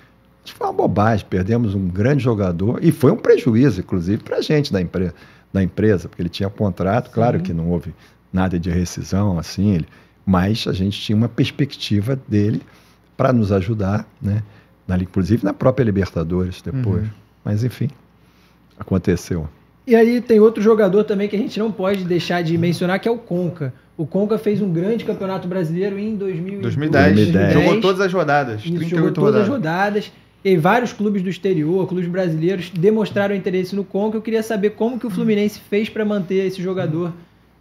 Isso foi uma bobagem, perdemos um grande jogador e foi um prejuízo, inclusive, para a gente da empresa, porque ele tinha contrato, claro que não houve nada de rescisão, assim, mas a gente tinha uma perspectiva dele para nos ajudar, né? Inclusive na própria Libertadores depois. Mas, enfim, aconteceu. E aí tem outro jogador também que a gente não pode deixar de mencionar, que é o Conca. O Conca fez um grande campeonato brasileiro em 2010. Jogou todas as rodadas. Jogou todas as rodadas. E vários clubes do exterior, clubes brasileiros, demonstraram interesse no Conca. Eu queria saber como que o Fluminense fez para manter esse jogador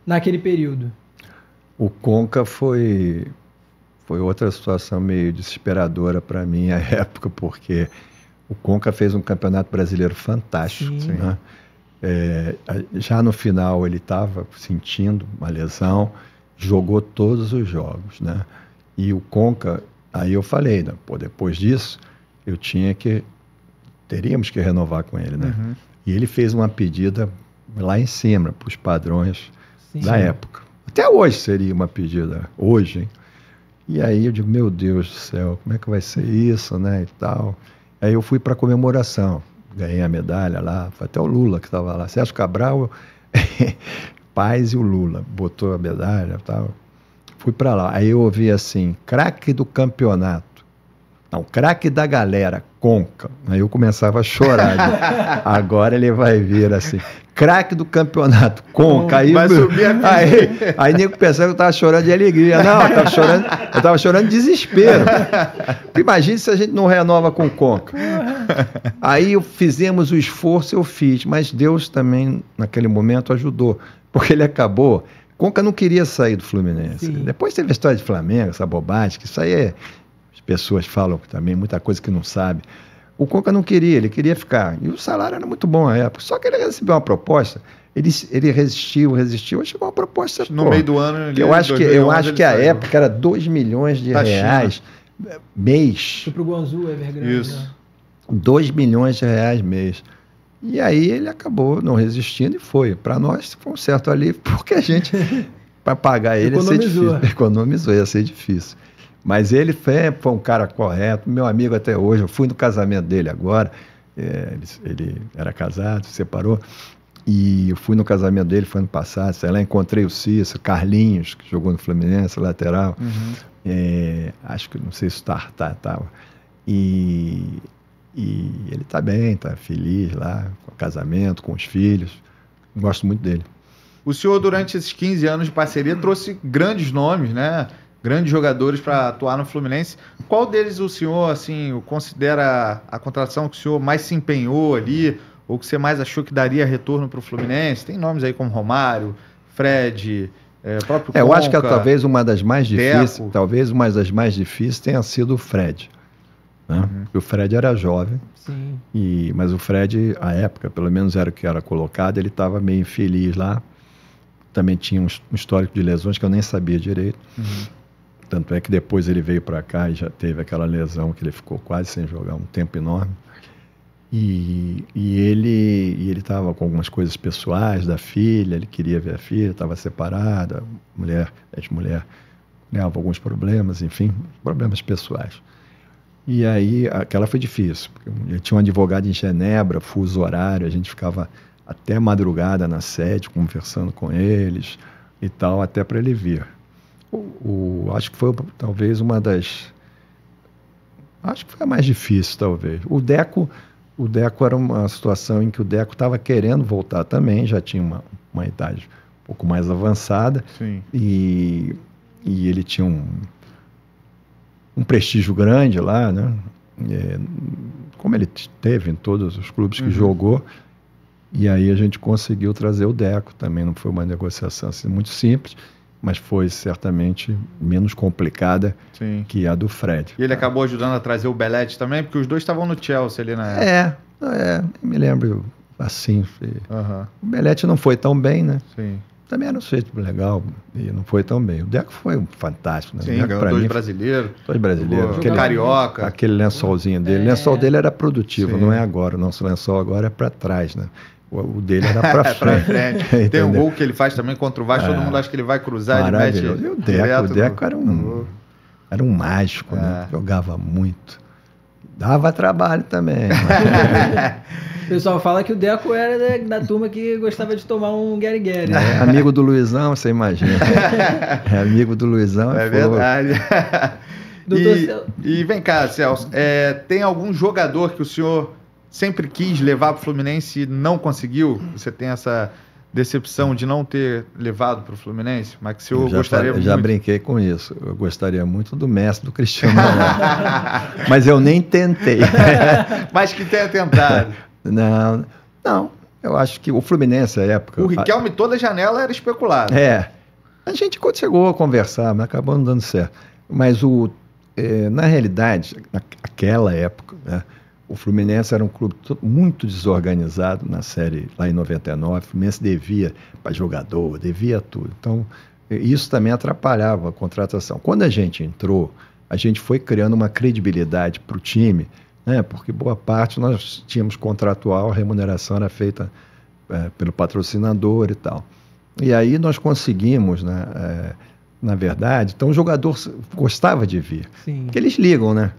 naquele período. O Conca foi outra situação meio desesperadora para mim à época, porque o Conca fez um campeonato brasileiro fantástico. Né? Já no final ele estava sentindo uma lesão, jogou todos os jogos. Né? E o Conca, aí eu falei, né? Depois disso, teríamos que renovar com ele. Né? E ele fez uma pedida lá em cima, para os padrões da época. Até hoje seria uma pedida, hoje, hein? E aí eu digo, meu Deus do céu, como é que vai ser isso, né, e tal. Aí eu fui para a comemoração, ganhei a medalha lá, foi até o Lula que estava lá, Sérgio Cabral, Paz e o Lula, botou a medalha e tal. Fui para lá, aí eu ouvi assim, craque do campeonato. Não, craque da galera, Conca. Aí eu começava a chorar. Né? Agora ele vai vir assim, craque do campeonato, Conca. Aí, vai subir a aí nego pensava que eu estava chorando de alegria. Não, eu estava chorando de desespero. Imagina se a gente não renova com o Conca. Aí fizemos o esforço, eu fiz, mas Deus também, naquele momento, ajudou. Porque ele acabou. Conca não queria sair do Fluminense. Sim. Depois teve a história de Flamengo, essa bobagem, que isso aí é... Pessoas falam também, muita coisa que não sabe. O Conca não queria, ele queria ficar. E o salário era muito bom na época. Só que ele recebeu uma proposta, ele resistiu, chegou uma proposta... No meio do ano... Eu acho que a época era 2 milhões de reais mês. Foi pro Guangzhou, Evergrande. Isso. Né? 2 milhões de reais mês. E aí ele acabou não resistindo e foi. Para nós foi um certo alívio, porque a gente, para pagar ele, ia ser difícil. Economizou, ia ser difícil. Mas ele foi um cara correto, meu amigo até hoje. Eu fui no casamento dele agora, ele era casado, separou, e eu fui no casamento dele, foi ano passado, sei lá, encontrei o Cícero, Carlinhos, que jogou no Fluminense, lateral, acho que, não sei se o Tartar estava, e ele está bem, está feliz lá, com o casamento, com os filhos, gosto muito dele. O senhor, durante esses 15 anos de parceria, trouxe grandes nomes, né? Grandes jogadores para atuar no Fluminense. Qual deles o senhor, assim, considera a contratação que o senhor mais se empenhou ali, ou que você mais achou que daria retorno para o Fluminense? Tem nomes aí como Romário, Fred, próprio Conca, eu acho que talvez uma das mais difíceis, tenha sido o Fred. Né? O Fred era jovem, mas o Fred, à época, pelo menos era o que era colocado, ele estava meio infeliz lá. Também tinha um histórico de lesões que eu nem sabia direito. Tanto é que depois ele veio para cá e já teve aquela lesão que ele ficou quase sem jogar um tempo enorme. E ele estava com algumas coisas pessoais da filha, ele queria ver a filha, estava separada, ex-mulher, ganhava alguns problemas, enfim, problemas pessoais. E aí, aquela foi difícil. Ele tinha um advogado em Genebra, fuso horário, a gente ficava até madrugada na sede, conversando com eles e tal, até para ele vir. Acho que foi talvez uma das... Acho que foi a mais difícil, talvez. O Deco era uma situação em que o Deco estava querendo voltar também, já tinha uma idade um pouco mais avançada. Sim. E ele tinha um prestígio grande lá, né? Como ele teve em todos os clubes que jogou. E aí a gente conseguiu trazer o Deco. Também não foi uma negociação assim, muito simples, mas foi certamente menos complicada que a do Fred. E ele acabou ajudando a trazer o Belletti também, porque os dois estavam no Chelsea ali na época. Me lembro assim. O Belletti não foi tão bem, né? Sim. Também era um sujeito legal e não foi tão bem. O Deco foi fantástico, né? Sim, ganhou dois brasileiros. Carioca. Aquele lençolzinho dele. O lençol dele era produtivo, não é agora. O nosso lençol agora é para trás, né? O dele era para frente. Tem um gol que ele faz também contra o Vasco, todo mundo acha que ele vai cruzar, ele mete. E o Deco era um mágico, né? Jogava muito. Dava trabalho também. O pessoal fala que o Deco era da turma que gostava de tomar um Gary-Gary. Né? Amigo do Luizão, você imagina. Amigo do Luizão. É verdade. E vem cá, Celso, tem algum jogador que o senhor sempre quis levar para o Fluminense e não conseguiu? Você tem essa decepção de não ter levado para o Fluminense? Mas que o senhor gostaria muito? Eu já brinquei com isso. Eu gostaria muito do Messi, do Cristiano Ronaldo. Mas eu nem tentei. Mas que tenha tentado. Não. Eu acho que o Fluminense, à época... O Riquelme, toda janela era especulado. A gente chegou a conversar, mas acabou não dando certo. Mas, na realidade, naquela época, né, o Fluminense era um clube muito desorganizado na série lá em 99. O Fluminense devia para jogador, devia tudo. Então, isso também atrapalhava a contratação. Quando a gente entrou, a gente foi criando uma credibilidade para o time, né? Porque boa parte nós tínhamos contratual, a remuneração era feita pelo patrocinador e tal. E aí nós conseguimos, né, na verdade, então o jogador gostava de vir. Sim. Porque eles ligam, né?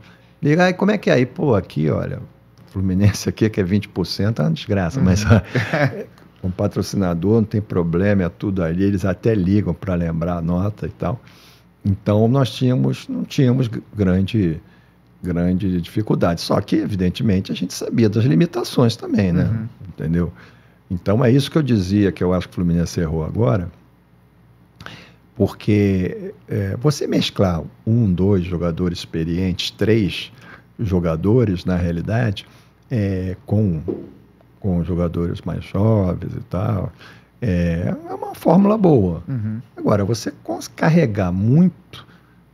Liga, aí como é que é? Aí, pô, aqui, olha, Fluminense aqui que é 20%, é uma desgraça, mas com patrocinador não tem problema, é tudo ali, eles até ligam para lembrar a nota e tal. Então nós não tínhamos grande dificuldade, só que evidentemente a gente sabia das limitações também, né? Entendeu? Então é isso que eu dizia, que eu acho que o Fluminense errou agora, porque você mesclar 1, 2 jogadores experientes, 3 jogadores, na realidade, com jogadores mais jovens e tal, é uma fórmula boa. Agora, você carregar muito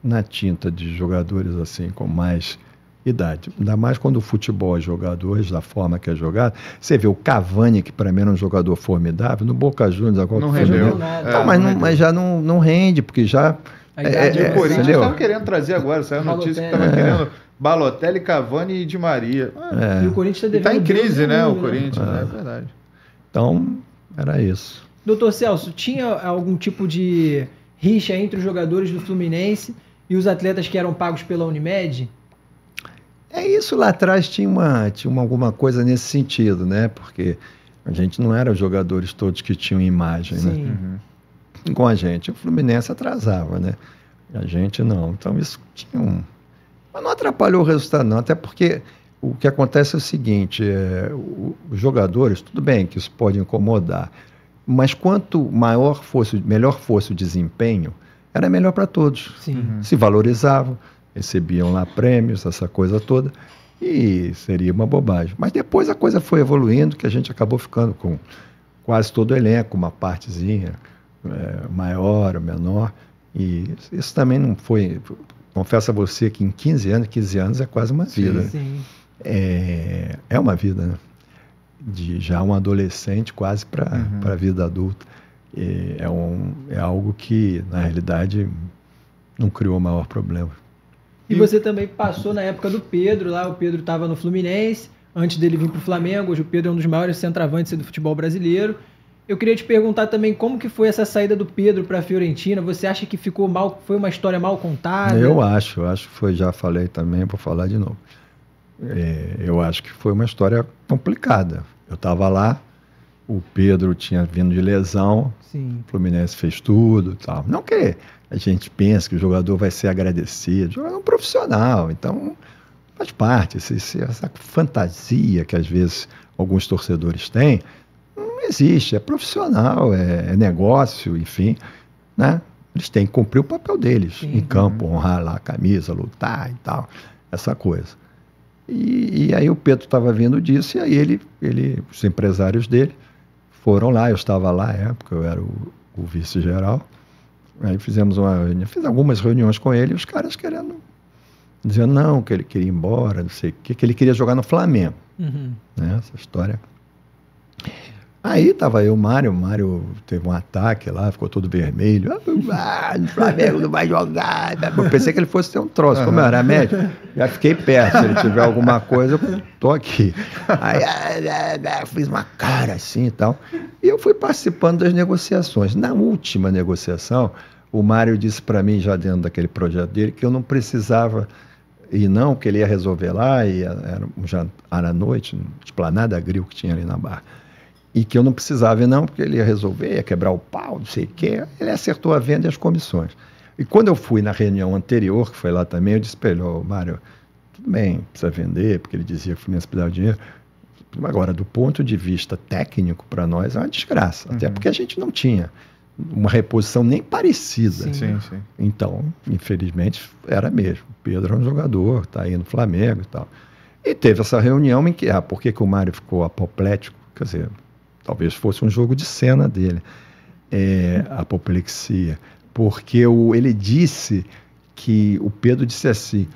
na tinta de jogadores assim com mais idade, ainda mais quando o futebol é jogadores da forma que é jogado. Você vê o Cavani, que para mim era um jogador formidável, no Boca Juniors agora não rendeu nada. Mas já não rende, porque já o Corinthians estava querendo trazer agora, saiu a notícia que estava querendo Balotelli, Cavani e Di Maria. E o Corinthians está em crise, né? O Corinthians, é verdade. Então, era isso. Doutor Celso, tinha algum tipo de rixa entre os jogadores do Fluminense e os atletas que eram pagos pela Unimed? Isso lá atrás tinha alguma coisa nesse sentido, né? Porque a gente não era os jogadores todos que tinham imagem, Sim. né? Com a gente, o Fluminense atrasava, né? A gente não. Então isso tinha mas não atrapalhou o resultado, não. Até porque o que acontece é o seguinte, os jogadores, tudo bem que isso pode incomodar, mas quanto melhor fosse o desempenho, era melhor para todos. Sim. Se valorizavam, recebiam lá prêmios, essa coisa toda, e seria uma bobagem. Mas depois a coisa foi evoluindo, que a gente acabou ficando com quase todo o elenco, uma partezinha maior ou menor, e isso também não foi... Confesso a você que em 15 anos é quase uma vida. Sim. É uma vida, né? De já um adolescente quase para a vida adulta. É algo que, na realidade, não criou o maior problema. E você também passou na época do Pedro, lá o Pedro estava no Fluminense, antes dele vir para o Flamengo. Hoje o Pedro é um dos maiores centroavantes do futebol brasileiro. Eu queria te perguntar também como que foi essa saída do Pedro para a Fiorentina. Você acha que foi uma história mal contada? Eu acho que foi, já falei também, vou falar de novo. Eu acho que foi uma história complicada. Eu estava lá, o Pedro tinha vindo de lesão, Sim. o Fluminense fez tudo e tal. Não que a gente pensa que o jogador vai ser agradecido. O jogador é um profissional, então faz parte. Essa fantasia que às vezes alguns torcedores têm, não existe. É profissional, é negócio, enfim, né? Eles têm que cumprir o papel deles em campo, honrar lá a camisa, lutar e tal, essa coisa. E aí o Pedro estava vindo disso, e aí os empresários dele foram lá, eu estava lá na época, eu era o vice-geral. Aí fiz algumas reuniões com ele, e os caras dizendo não, que ele queria ir embora, não sei o que ele queria jogar no Flamengo. Né, essa história. Aí tava eu, o Mário teve um ataque lá, ficou todo vermelho. O Flamengo não vai jogar. Eu pensei que ele fosse ter um troço, como eu era médico. Já fiquei perto, se ele tiver alguma coisa, eu tô aqui. Aí fiz uma cara assim e tal. E eu fui participando das negociações. Na última negociação, o Mário disse para mim, já dentro daquele projeto dele, que eu não precisava ir não, que ele ia resolver lá, e era um jantar à noite, Esplanada Grill que tinha ali na Barra. E que eu não precisava ir não, porque ele ia resolver, ia quebrar o pau, não sei o quê. Ele acertou a venda e as comissões. E quando eu fui na reunião anterior, que foi lá também, eu disse para ele, Mário, tudo bem, precisa vender, porque ele dizia que o Fluminense precisava de dinheiro. Agora, do ponto de vista técnico, para nós é uma desgraça. Até porque a gente não tinha uma reposição nem parecida. Sim. Então, infelizmente, era mesmo. O Pedro é um jogador, está aí no Flamengo e tal. E teve essa reunião em que, por que o Mário ficou apoplético? Quer dizer, talvez fosse um jogo de cena dele, apoplexia. Porque ele disse que o Pedro disse assim,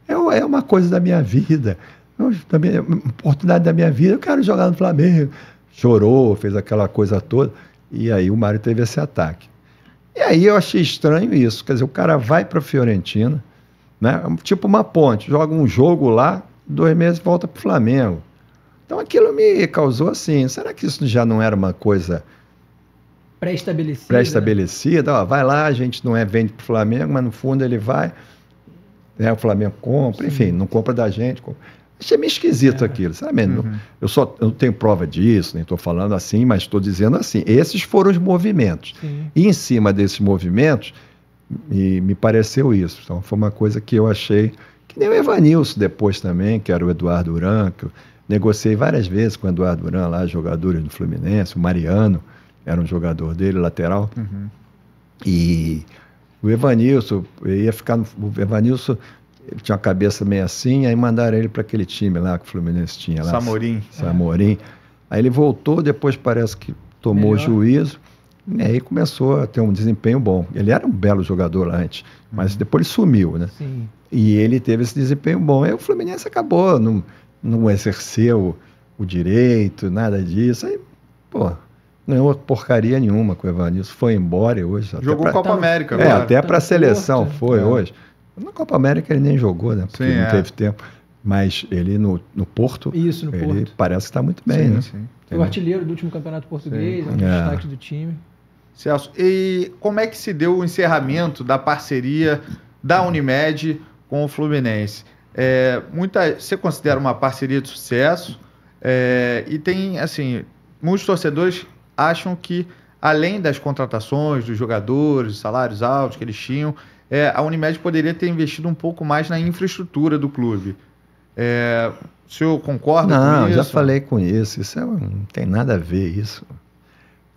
é uma coisa da minha vida, também uma oportunidade da minha vida, eu quero jogar no Flamengo. Chorou, fez aquela coisa toda. E aí o Mário teve esse ataque. E aí eu achei estranho isso. Quer dizer, o cara vai para a Fiorentina, né? Tipo uma ponte, joga um jogo lá, 2 meses volta para o Flamengo. Então aquilo me causou assim, será que isso já não era uma coisa pré-estabelecida? Ó, vai lá, a gente não vende para o Flamengo, mas no fundo ele vai, o Flamengo compra, enfim, não compra da gente. Achei meio esquisito aquilo, sabe? Eu não tenho prova disso, nem estou falando assim, mas estou dizendo assim, esses foram os movimentos. E em cima desses movimentos, me pareceu isso. Então foi uma coisa que eu achei, que nem o Evanilson depois também, que era o Eduardo Duran, que eu negociei várias vezes com o Eduardo Duran lá, jogadores do Fluminense, o Mariano era um jogador dele, lateral. E o Evanilson, o Evanilson, ele tinha uma cabeça meio assim, aí mandaram ele para aquele time lá que o Fluminense tinha lá. Samorim. Aí ele voltou, depois parece que tomou juízo, e aí começou a ter um desempenho bom. Ele era um belo jogador lá antes, mas depois ele sumiu, né? E ele teve esse desempenho bom. Aí o Fluminense acabou, não exerceu o direito, nada disso. Aí, não ganhou porcaria nenhuma com o Evanilson, foi embora e hoje... Jogou Copa América agora. Até para a seleção foi hoje. Na Copa América ele nem jogou, né? Porque não teve tempo. Mas ele no Porto, ele parece que está muito bem, né? Foi o artilheiro do último campeonato português, um dos destaques do time. Celso, e como é que se deu o encerramento da parceria da Unimed com o Fluminense? Você considera uma parceria de sucesso? E tem, assim, muitos torcedores acham que, além das contratações dos jogadores, salários altos que eles tinham, a Unimed poderia ter investido um pouco mais na infraestrutura do clube. O senhor concorda com isso? Não, já falei com isso. Isso não tem nada a ver, isso.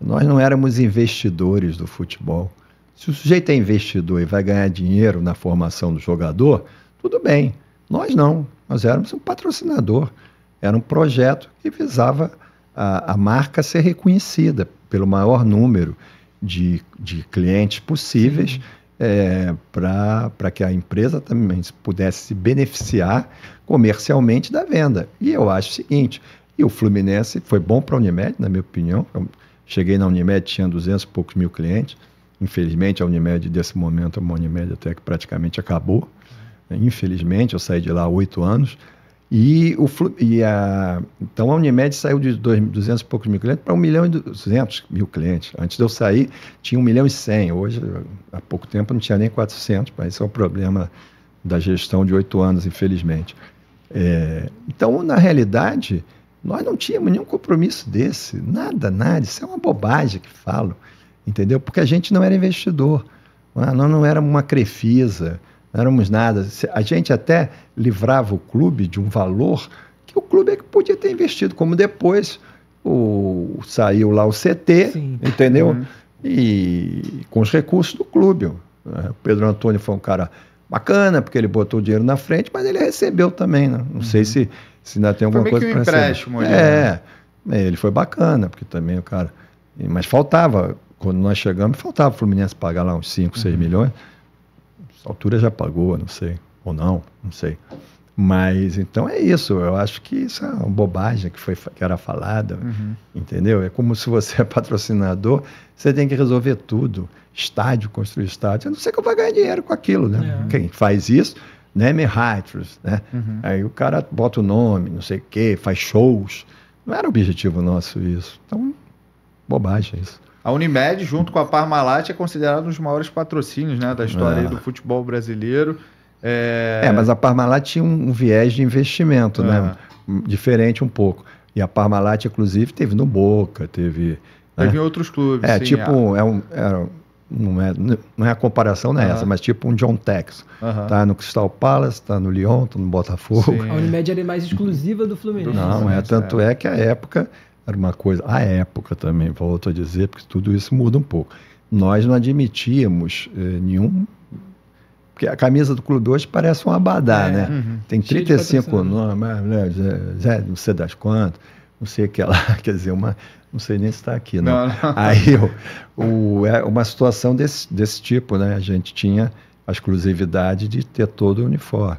Nós não éramos investidores do futebol. Se o sujeito é investidor e vai ganhar dinheiro na formação do jogador, tudo bem. Nós não. Nós éramos um patrocinador. Era um projeto que visava a marca ser reconhecida pelo maior número de clientes possíveis, para que a empresa também pudesse se beneficiar comercialmente da venda. E eu acho o seguinte, e o Fluminense foi bom para a Unimed, na minha opinião. Eu cheguei na Unimed, tinha 200 e poucos mil clientes. Infelizmente, a Unimed, desse momento, é uma Unimed até que praticamente acabou. Infelizmente, eu saí de lá há 8 anos. Então, a Unimed saiu de 200 e poucos mil clientes para 1.200.000 clientes. Antes de eu sair, tinha 1.100.000. Hoje, há pouco tempo, não tinha nem 400. Mas esse é o problema da gestão de 8 anos, infelizmente. Então, na realidade, nós não tínhamos nenhum compromisso desse. Nada. Isso é uma bobagem que falo. Entendeu? Porque a gente não era investidor. Nós não éramos uma Crefisa, não éramos nada. A gente até livrava o clube de um valor que o clube é que podia ter investido, como depois saiu lá o CT, sim, entendeu? E com os recursos do clube. O Pedro Antônio foi um cara bacana, porque ele botou o dinheiro na frente, mas ele recebeu também, né? Não sei se ainda tem alguma coisa para receber. Empréstimo ali, né? Ele foi bacana, porque também o cara... Mas faltava, quando nós chegamos, faltava o Fluminense pagar lá uns 5, 6 milhões. Essa altura já pagou, não sei. Ou não sei. Mas, então é isso. Eu acho que isso é uma bobagem que era falada, entendeu? É como se você é patrocinador, você tem que resolver tudo. Estádio, construir estádio. Eu não sei que eu vou ganhar dinheiro com aquilo, né? Quem faz isso, Neme Heights, né? Aí o cara bota o nome, não sei o quê, faz shows. Não era objetivo nosso isso. Então, bobagem isso. A Unimed, junto com a Parmalat, é considerada um dos maiores patrocínios, né, da história aí do futebol brasileiro. Mas a Parmalat tinha um viés de investimento, né? Diferente um pouco. E a Parmalat, inclusive, teve no Boca, teve em outros clubes. Não é a comparação, não é essa, mas tipo um John Tex. Tá no Crystal Palace, tá no Lyon, tá no Botafogo. Sim. A Unimed era mais exclusiva do Fluminense. Tanto é que a época era uma coisa... A época também, volto a dizer, porque tudo isso muda um pouco. Nós não admitíamos nenhum... Porque a camisa do clube hoje parece um abadá, né? Tem 35 nomes, não sei das quantas, não sei o que lá, quer dizer, não sei nem se está aqui, não. Aí, uma situação desse tipo, né? A gente tinha a exclusividade de ter todo o uniforme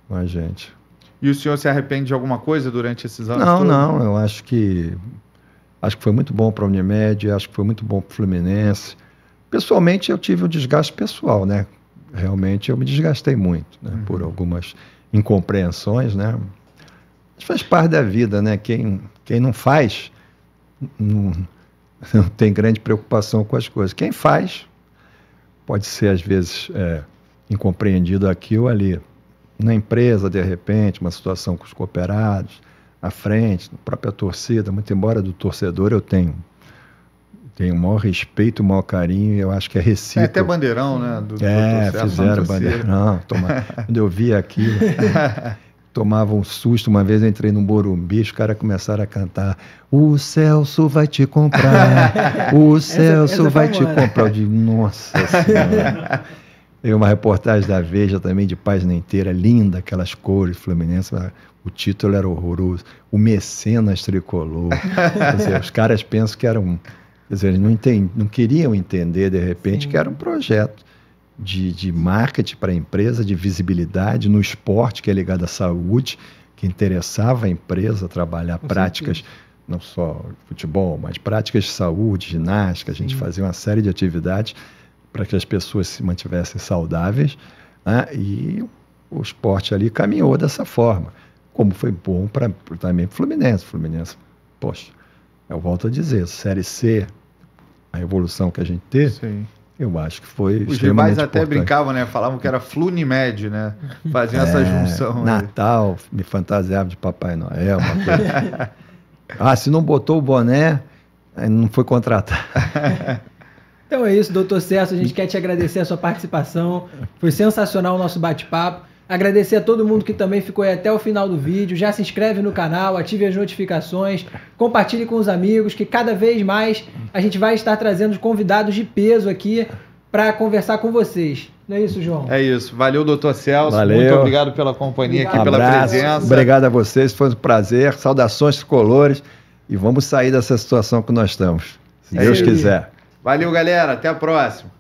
com a gente. E o senhor se arrepende de alguma coisa durante esses anos? Não, eu acho que foi muito bom para a Unimed, acho que foi muito bom para o Fluminense. Pessoalmente, eu tive um desgaste pessoal, né? Realmente eu me desgastei muito, né? Por algumas incompreensões, né? Mas faz parte da vida, né? Quem não faz não tem grande preocupação com as coisas. Quem faz pode ser, às vezes, incompreendido aqui ou ali. Na empresa, de repente, uma situação com os cooperados, à frente, a própria torcida, muito embora do torcedor eu tenho o maior respeito, o maior carinho, eu acho que é recíproco. Até bandeirão, né? Fizeram bandeirão. Quando eu vi aquilo, tomava um susto. Uma vez eu entrei no Morumbi, os caras começaram a cantar: o Celso vai te comprar, o Celso vai te comprar. Eu digo, nossa Senhora. Tem uma reportagem da Veja também, de página inteira, linda, aquelas cores Fluminense. O título era horroroso. O Mecenas Tricolor. Quer dizer, os caras pensam que era Quer dizer, eles não queriam entender, de repente, que era um projeto de marketing para a empresa, de visibilidade no esporte, que é ligado à saúde, que interessava a empresa trabalhar práticas, não só futebol, mas práticas de saúde, ginástica. A gente fazia uma série de atividades para que as pessoas se mantivessem saudáveis, né? E o esporte ali caminhou dessa forma, como foi bom também para o Fluminense. Fluminense, poxa, eu volto a dizer, Série C, a evolução que a gente teve, eu acho que foi os rivais até brincavam, né? Falavam que era Flunimed, né? Faziam essa junção. Natal, me fantasiava de Papai Noel. Se não botou o boné, não foi contratado. Então é isso, doutor Celso, a gente quer te agradecer a sua participação. Foi sensacional o nosso bate-papo. Agradecer a todo mundo que também ficou aí até o final do vídeo. Já se inscreve no canal, ative as notificações, compartilhe com os amigos, que cada vez mais a gente vai estar trazendo convidados de peso aqui para conversar com vocês. Não é isso, João? É isso. Valeu, doutor Celso. Valeu. Muito obrigado pela companhia aqui, pela presença. Obrigado a vocês, foi um prazer. Saudações tricolores e vamos sair dessa situação que nós estamos, se Deus quiser. Valeu, galera. Até a próxima.